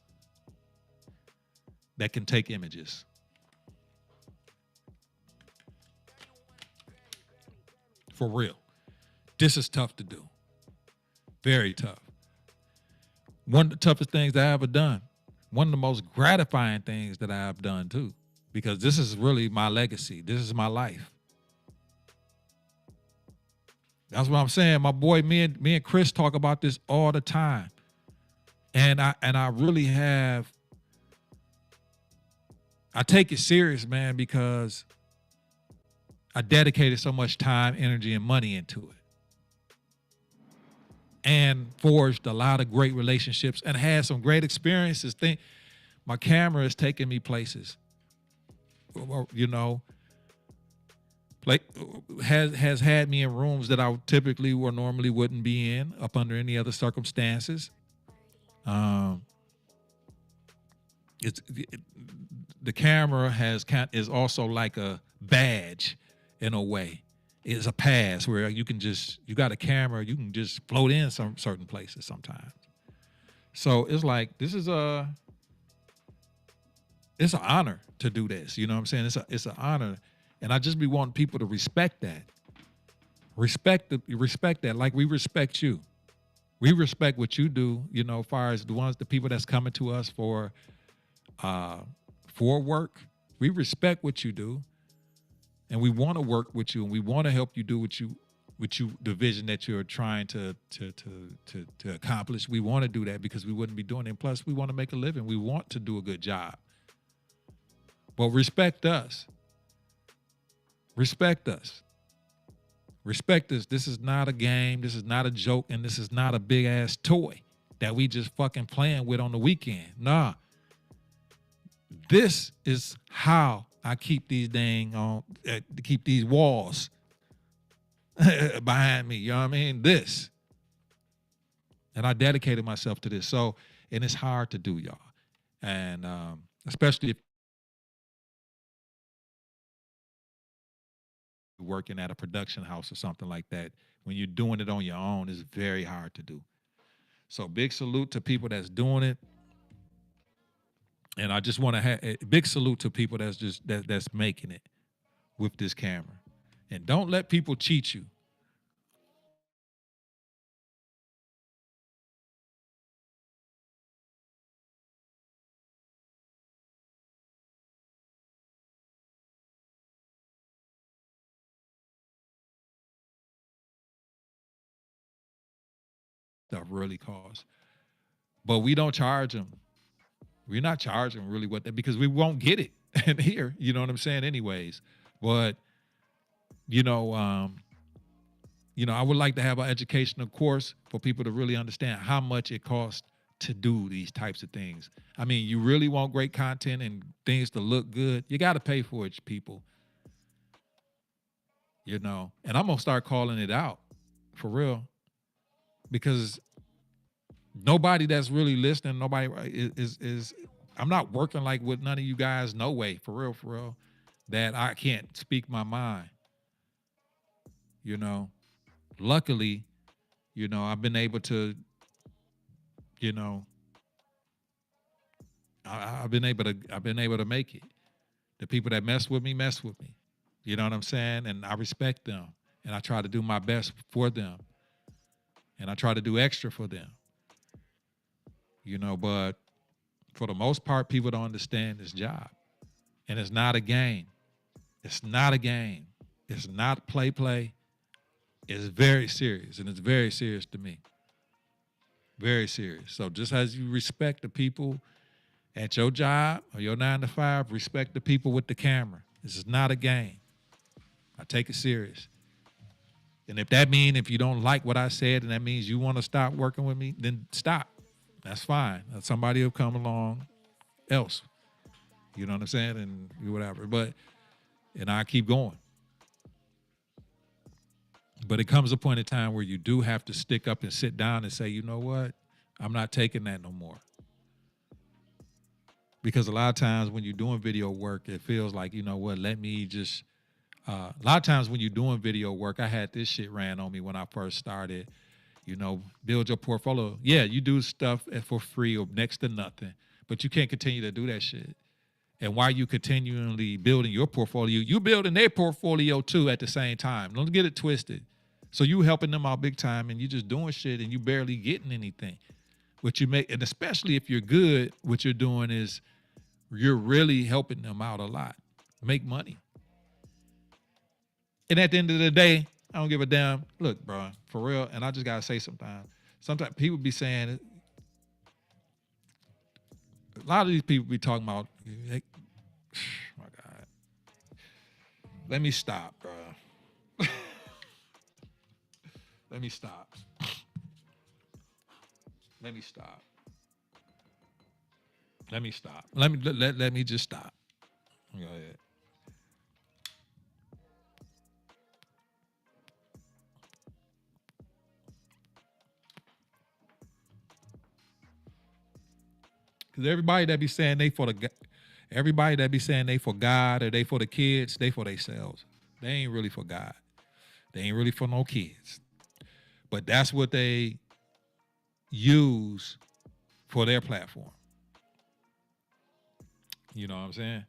that can take images. For real. This is tough to do. Very tough. One of the toughest things that I ever done. One of the most gratifying things that I've done too. Because this is really my legacy. This is my life. That's what I'm saying. My boy, me and Chris talk about this all the time. And I really have, I take it serious, man, because I dedicated so much time, energy, and money into it. And forged a lot of great relationships and had some great experiences. My camera has taken me places. Has had me in rooms that I typically or normally wouldn't be in up under any other circumstances. The camera is also like a badge in a way. It's a pass where you got a camera, you can just float in some certain places sometimes. So it's like, it's an honor to do this. You know what I'm saying? It's an honor. And I just be wanting people to respect that. Respect that like we respect you. We respect what you do, as far as the people that's coming to us for work. We respect what you do. And we want to work with you, and we want to help you do the vision that you're trying to accomplish. We want to do that because we wouldn't be doing it. And plus, we want to make a living. We want to do a good job. But respect us. Respect us. Respect us. This is not a game. This is not a joke. And this is not a big ass toy that we just fucking playing with on the weekend. Nah. This is how I keep these keep these walls behind me. You know what I mean? This. And I dedicated myself to this. So, and it's hard to do, y'all. And especially if you're working at a production house or something like that, when you're doing it on your own, it's very hard to do. So big salute to people that's doing it. And I just want to have a big salute to people that's making it with this camera. And don't let people cheat you. Stuff really costs. But we don't charge them. We're not charging really what that, because we won't get it in here. You know what I'm saying? Anyways, but I would like to have an educational course for people to really understand how much it costs to do these types of things. I mean, you really want great content and things to look good, you got to pay for it, people. And I'm gonna start calling it out for real, because nobody that's really listening, nobody is I'm not working like with none of you guys, no way, for real, that I can't speak my mind. Luckily, I've been able to, I've been able to make it. The people that mess with me. You know what I'm saying? And I respect them, and I try to do my best for them, and I try to do extra for them. But for the most part, people don't understand this job. And it's not a game. It's not a game. It's not play. It's very serious, and it's very serious to me. Very serious. So just as you respect the people at your job or your 9 to 5, respect the people with the camera. This is not a game. I take it serious. And if you don't like what I said and that means you want to stop working with me, then stop. That's fine. Somebody will come along else. You know what I'm saying? And whatever. And I keep going. But it comes a point in time where you do have to stick up and sit down and say, you know what? I'm not taking that no more. Because a lot of times when you're doing video work, it feels like, you know what, let me just, a lot of times when you're doing video work, I had this shit ran on me when I first started, build your portfolio. Yeah, you do stuff for free or next to nothing, but you can't continue to do that shit. And while you continually building your portfolio, you building their portfolio too at the same time. Don't get it twisted. So you helping them out big time, and you just doing shit and you barely getting anything. What you make, and especially if you're good, what you're doing is you're really helping them out a lot. Make money. And at the end of the day, I don't give a damn. Look, bro, for real, and I just gotta say sometimes people be saying, a lot of these people be talking about, my God. Let me stop, bro. Let me stop. Let me stop. Let me stop. Let me just stop. Go ahead. Because everybody that be saying they for God or they for the kids, they for themselves. They ain't really for God. They ain't really for no kids. But that's what they use for their platform. You know what I'm saying?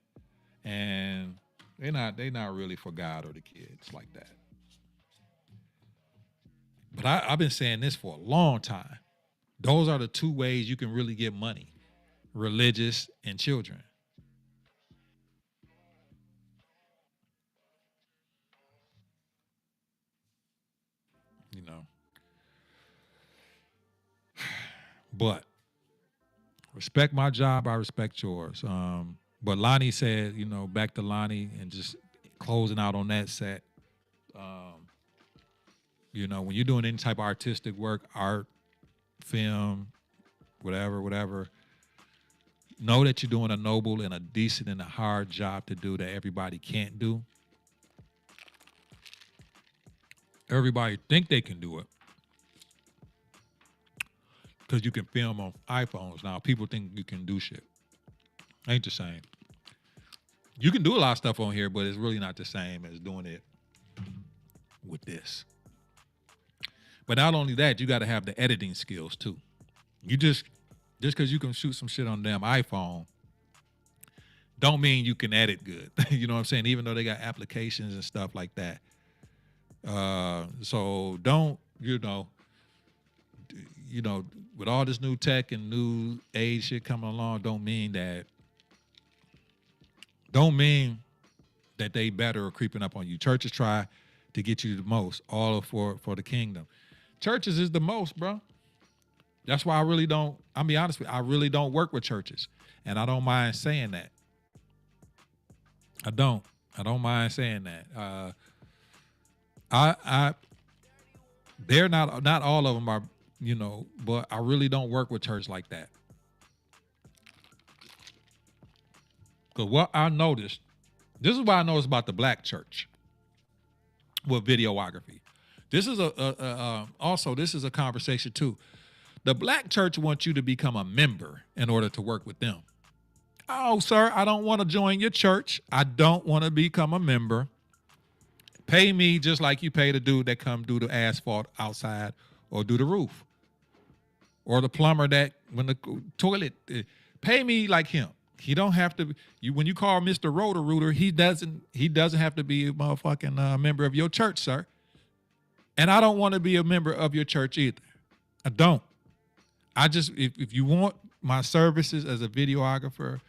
And they're not really for God or the kids like that. But I've been saying this for a long time. Those are the two ways you can really get money: religious and children. But respect my job, I respect yours. But Lonnie said, back to Lonnie and just closing out on that set. When you're doing any type of artistic work, art, film, whatever, know that you're doing a noble and a decent and a hard job to do that everybody can't do. Everybody think they can do it because you can film on iPhones now. People think you can do shit. Ain't the same. You can do a lot of stuff on here, but it's really not the same as doing it with this. But not only that, you got to have the editing skills too. You just because you can shoot some shit on the damn iPhone don't mean you can edit good. You know what I'm saying? Even though they got applications and stuff like that. So don't, with all this new tech and new age shit coming along, don't mean that they better or creeping up on you. Churches try to get you the most, all for the kingdom. Churches is the most, bro. That's why I'll be honest with you, I really don't work with churches. And I don't mind saying that. I don't mind saying that. They're not all of them are, but I really don't work with church like that. Because what I noticed, this is what I noticed about the black church with videography. This is also this is a conversation too. The black church wants you to become a member in order to work with them. Oh, sir, I don't want to join your church. I don't want to become a member. Pay me just like you pay the dude that come do the asphalt outside or do the roof. Or the plumber that when the toilet, pay me like him. He don't have to, when you call Mr. Roto-Rooter, he doesn't have to be a motherfucking member of your church, sir. And I don't want to be a member of your church either. I don't. I just, if you want my services as a videographer,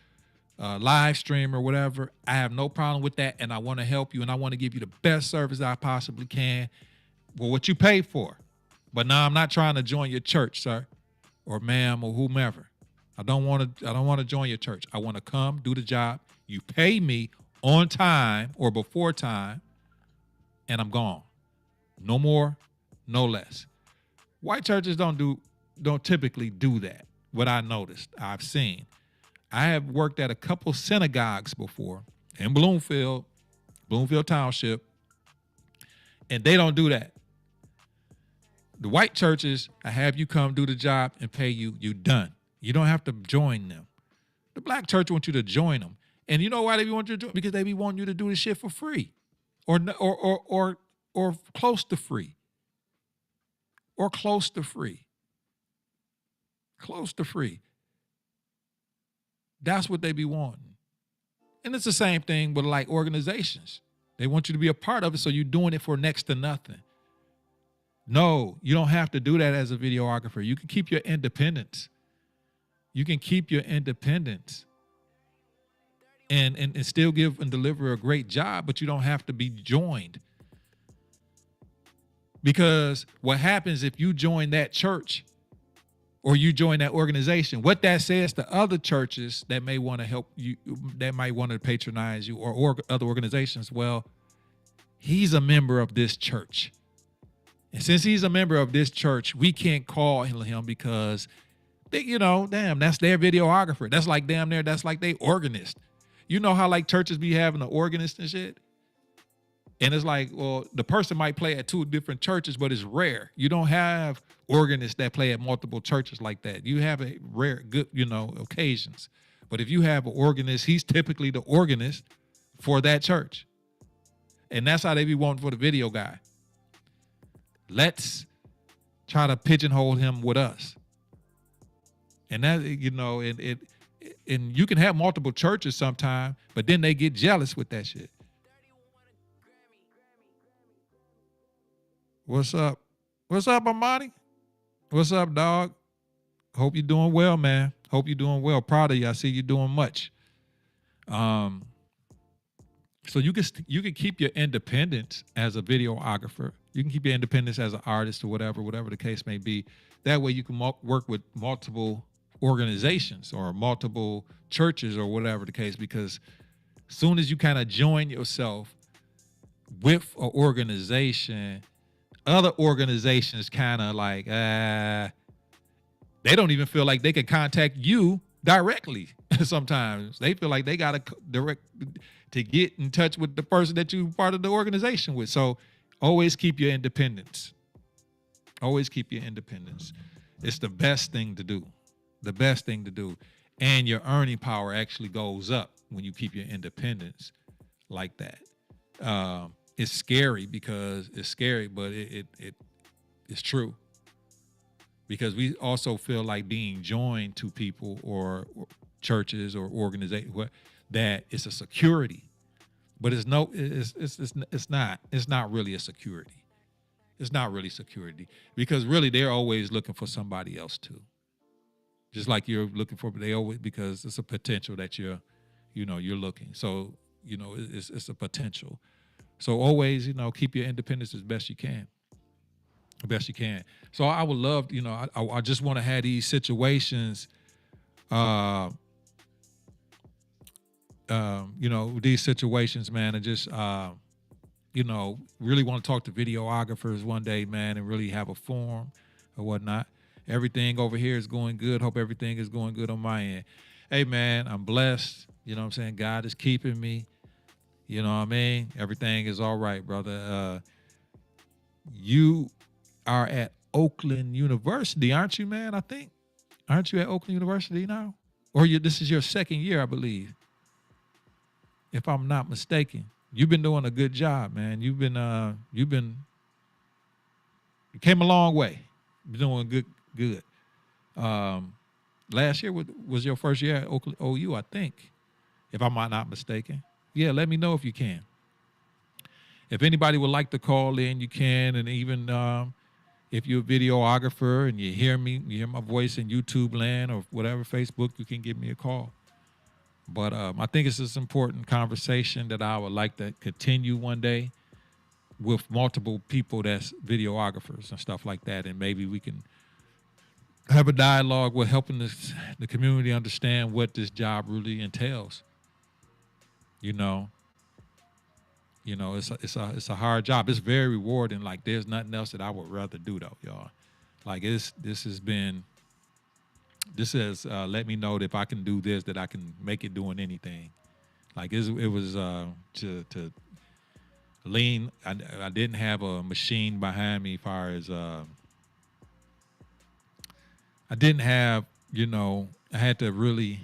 live stream or whatever, I have no problem with that. And I want to help you and I want to give you the best service I possibly can for what you pay for. But now I'm not trying to join your church, sir, or ma'am, or whomever. I don't want to join your church. I want to come do the job. You pay me on time or before time, and I'm gone. No more, no less. White churches don't typically do that. What I noticed, I've seen. I have worked at a couple synagogues before in Bloomfield Township, and they don't do that. The white churches, I have you come do the job and pay you, you done. You don't have to join them. The black church wants you to join them. And you know why they want you to do it? Because they be wanting you to do this shit for free or close to free. Or close to free. Close to free. That's what they be wanting. And it's the same thing with like organizations. They want you to be a part of it, so you're doing it for next to nothing. No, you don't have to do that as a videographer. You can keep your independence. You can keep your independence and still give and deliver a great job, but you don't have to be joined. Because what happens if you join that church or you join that organization, what that says to other churches that may want to help you, that might want to patronize you or other organizations, well, he's a member of this church. And since he's a member of this church, we can't call him because, damn, that's their videographer. That's like that's like they organist. You know how like churches be having an organist and shit? And it's like, well, the person might play at two different churches, but it's rare. You don't have organists that play at multiple churches like that. You have a rare, good, occasions. But if you have an organist, he's typically the organist for that church. And that's how they be wanting for the video guy. Let's try to pigeonhole him with us. And that, and you can have multiple churches sometime, but then they get jealous with that shit. What's up? What's up, Amani? What's up, dog? Hope you're doing well, man. Hope you're doing well. Proud of you. I see you doing much. So you can keep your independence as a videographer. You can keep your independence as an artist or whatever the case may be. That way you can work with multiple organizations or multiple churches or whatever the case, because as soon as you kind of join yourself with an organization, other organizations kind of like, they don't even feel like they can contact you directly. Sometimes they feel like they got to direct to get in touch with the person that you part of the organization with. So always keep your independence. Always keep your independence. It's the best thing to do. The best thing to do. And your earning power actually goes up when you keep your independence like that. It's scary because it's scary, but it's true. Because we also feel like being joined to people or churches or organizations that it's a security, but it's not really a security. It's not really security, because really they're always looking for somebody else too. Just like you're looking for, they always, because it's a potential that you're looking. So, it's a potential. So always, keep your independence as best you can. The best you can. So I would love, I just want to have these situations, these situations, man, and just, really want to talk to videographers one day, man, and really have a forum or whatnot. Everything over here is going good. Hope everything is going good on my end. Hey, man, I'm blessed. You know what I'm saying? God is keeping me. You know what I mean? Everything is all right, brother. You are at Oakland University, aren't you, man? I think. Aren't you at Oakland University now? Or this is your second year, I believe, if I'm not mistaken. You've been doing a good job, man. You came a long way. You're doing good. Last year was your first year at Oakland OU, I think, if I'm not mistaken. Yeah, let me know if you can. If anybody would like to call in, you can. And even if you're a videographer and you hear me, you hear my voice in YouTube land or whatever, Facebook, you can give me a call. But I think it's this important conversation that I would like to continue one day with multiple people that's videographers and stuff like that. And maybe we can have a dialogue with helping the community understand what this job really entails. It's a hard job. It's very rewarding. Like, there's nothing else that I would rather do, though, y'all. Like, this has let me know that if I can do this, that I can make it doing anything. Like, it was to lean. I didn't have a machine behind me as far as I didn't have, I had to really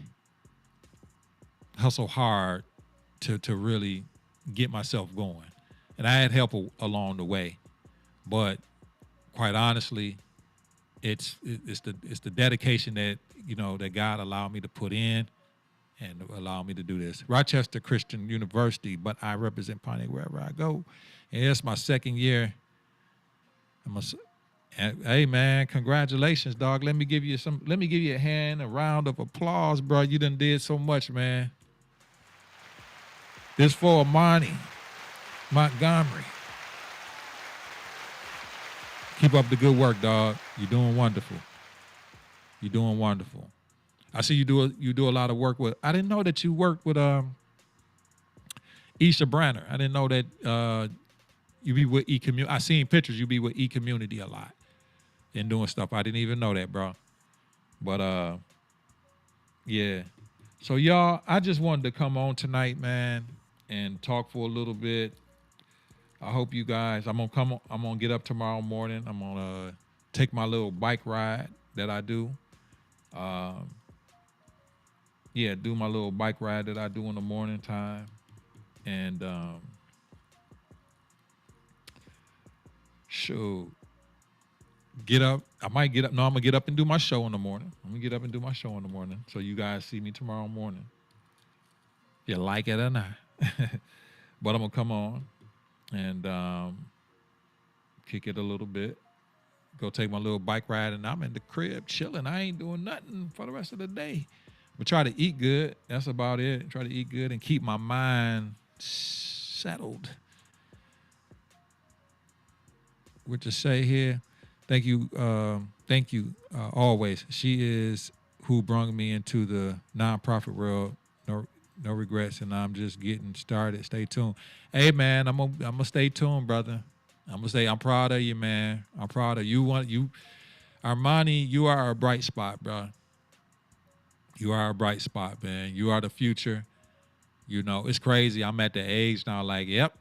hustle hard to really get myself going. And I had help along the way. But quite honestly, it's the dedication that, that God allowed me to put in and allow me to do this. Rochester Christian University, but I represent Pontiac wherever I go. And it's my second year. Hey, man, congratulations, dog. Let me give you a round of applause, bro. You done did so much, man. This for Amani Montgomery. Keep up the good work, dog. You're doing wonderful. You're doing wonderful. I see you do a lot of work with. I didn't know that you worked with Isha Branner. I didn't know that you be with E-Community. I seen pictures. You be with E-Community a lot and doing stuff. I didn't even know that, bro. But yeah. So y'all, I just wanted to come on tonight, man, and talk for a little bit. I hope you guys. I'm gonna get up tomorrow morning. I'm gonna take my little bike ride that I do. Do my little bike ride that I do in the morning time, and get up. I might get up. No, I'm gonna get up and do my show in the morning. So you guys see me tomorrow morning. You like it or not? But I'm gonna come on and kick it a little bit. Go take my little bike ride, and I'm in the crib chilling. I ain't doing nothing for the rest of the day. But try to eat good. That's about it. Try to eat good and keep my mind settled. What to say here? Thank you always. She is who brung me into the nonprofit world. No regrets, and I'm just getting started. Stay tuned. Hey man, I'm gonna stay tuned, brother. I'm proud of you, man. I'm proud of you. Armani, you are a bright spot, bro. You are a bright spot, man. You are the future. You know, it's crazy. I'm at the age now, like, yep,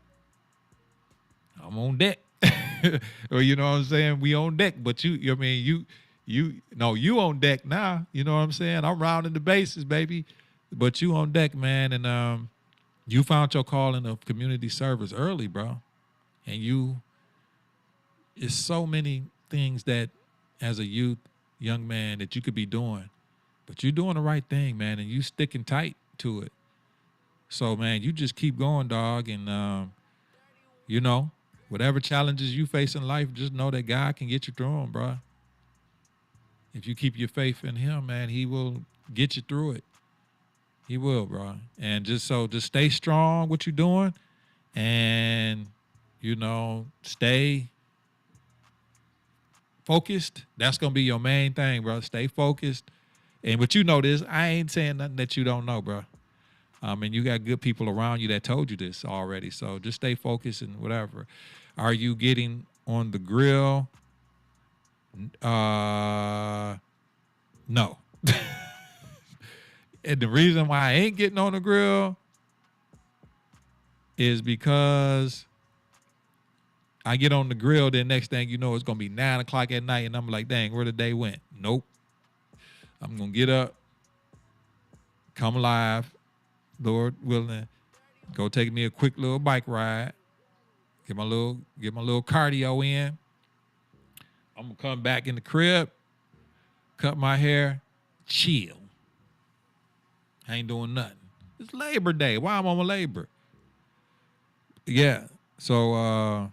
I'm on deck. Or you know what I'm saying? We on deck, but you on deck now. You know what I'm saying? I'm rounding the bases, baby. But you on deck, man, and you found your calling of community service early, bro. And it's so many things that as a young man that you could be doing. But you're doing the right thing, man, and you sticking tight to it. So, man, you just keep going, dog, and you know, whatever challenges you face in life, just know that God can get you through them, bro. If you keep your faith in Him, man, He will get you through it. He will, bro. And just stay strong what you're doing, and you know, stay focused. That's gonna be your main thing, bro. Stay focused. And but you know this, I ain't saying nothing that you don't know, bro. And you got good people around you that told you this already. So just stay focused and whatever. Are you getting on the grill? No. And the reason why I ain't getting on the grill is because I get on the grill, then next thing you know, it's gonna be 9 o'clock at night, and I'm like, dang, where the day went? Nope. I'm gonna get up, come alive, Lord willing, go take me a quick little bike ride, get my little cardio in. I'm gonna come back in the crib, cut my hair, chill. I ain't doing nothing. It's Labor Day. Why am I on labor? Yeah. So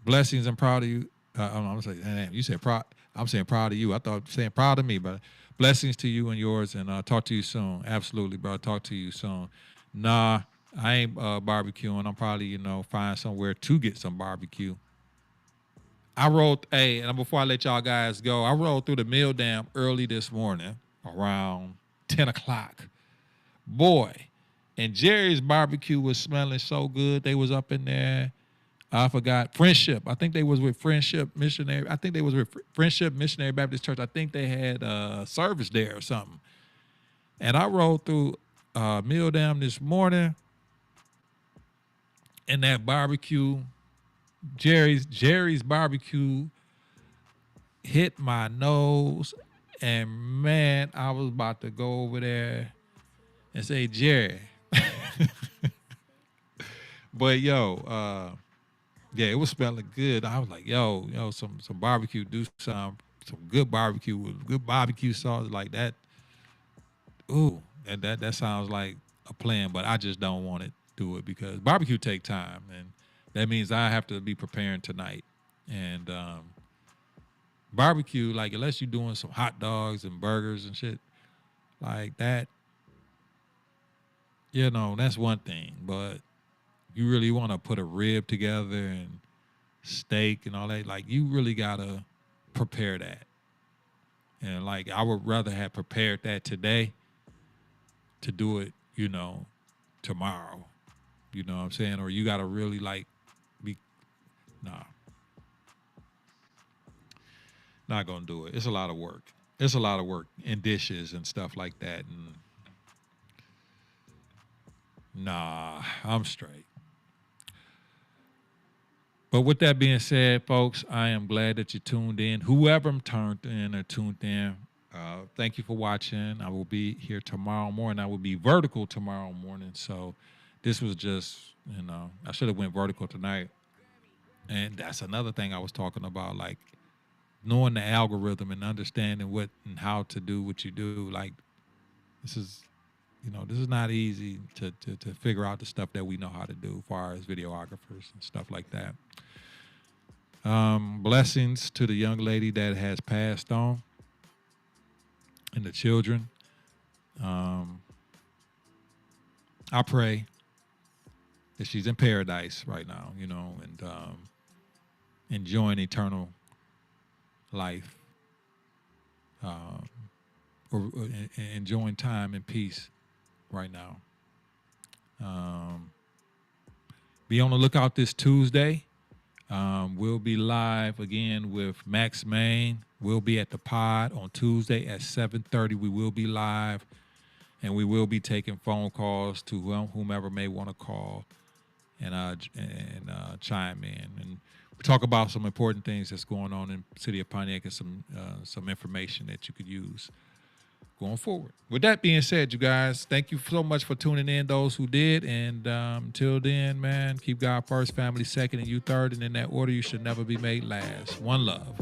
blessings and proud of you. I'm gonna say, damn, you said proud. I'm saying proud of you. I thought saying proud of me, but blessings to you and yours, and talk to you soon. Absolutely, bro. Talk to you soon. Nah, I ain't barbecuing. I'm probably, find somewhere to get some barbecue. And before I let y'all guys go, I rolled through the mill dam early this morning around 10 o'clock. Boy, and Jerry's barbecue was smelling so good. They was up in there. I forgot. Friendship. I think they was with Friendship Missionary. I think they was with Friendship Missionary Baptist Church. I think they had service there or something. And I rolled through Mill Dam this morning, and that barbecue, Jerry's barbecue, hit my nose, and man, I was about to go over there and say, Jerry. But yo, yeah, it was smelling good. I was like, yo, some barbecue, do some good barbecue with good barbecue sauce like that. Ooh, that sounds like a plan, but I just don't want to do it because barbecue take time, and that means I have to be preparing tonight. And barbecue, like unless you're doing some hot dogs and burgers and shit like that, that's one thing. But you really want to put a rib together and steak and all that, like you really gotta prepare that. And like I would rather have prepared that today to do it, tomorrow. You know what I'm saying? Or you gotta really not gonna do it. It's a lot of work. It's a lot of work in dishes and stuff like that. And nah, I'm straight. But with that being said, folks, I am glad that you tuned in. Whoever tuned in, thank you for watching. I will be here tomorrow morning. I will be vertical tomorrow morning. So this was just, I should have went vertical tonight. And that's another thing I was talking about, like knowing the algorithm and understanding what and how to do what you do. Like this is not easy to figure out the stuff that we know how to do as far as videographers and stuff like that. Blessings to the young lady that has passed on and the children. I pray that she's in paradise right now, and enjoying eternal life enjoying time in peace right now. Be on the lookout this Tuesday. We'll be live again with Max Main. We'll be at the pod on Tuesday at 7:30. We will be live, and we will be taking phone calls to whomever may want to call and chime in. And we talk about some important things that's going on in the city of Pontiac and some information that you could use going forward. With that being said, you guys, thank you so much for tuning in, those who did. And until then, man, keep God first, family second, and you third. And in that order, you should never be made last. One love.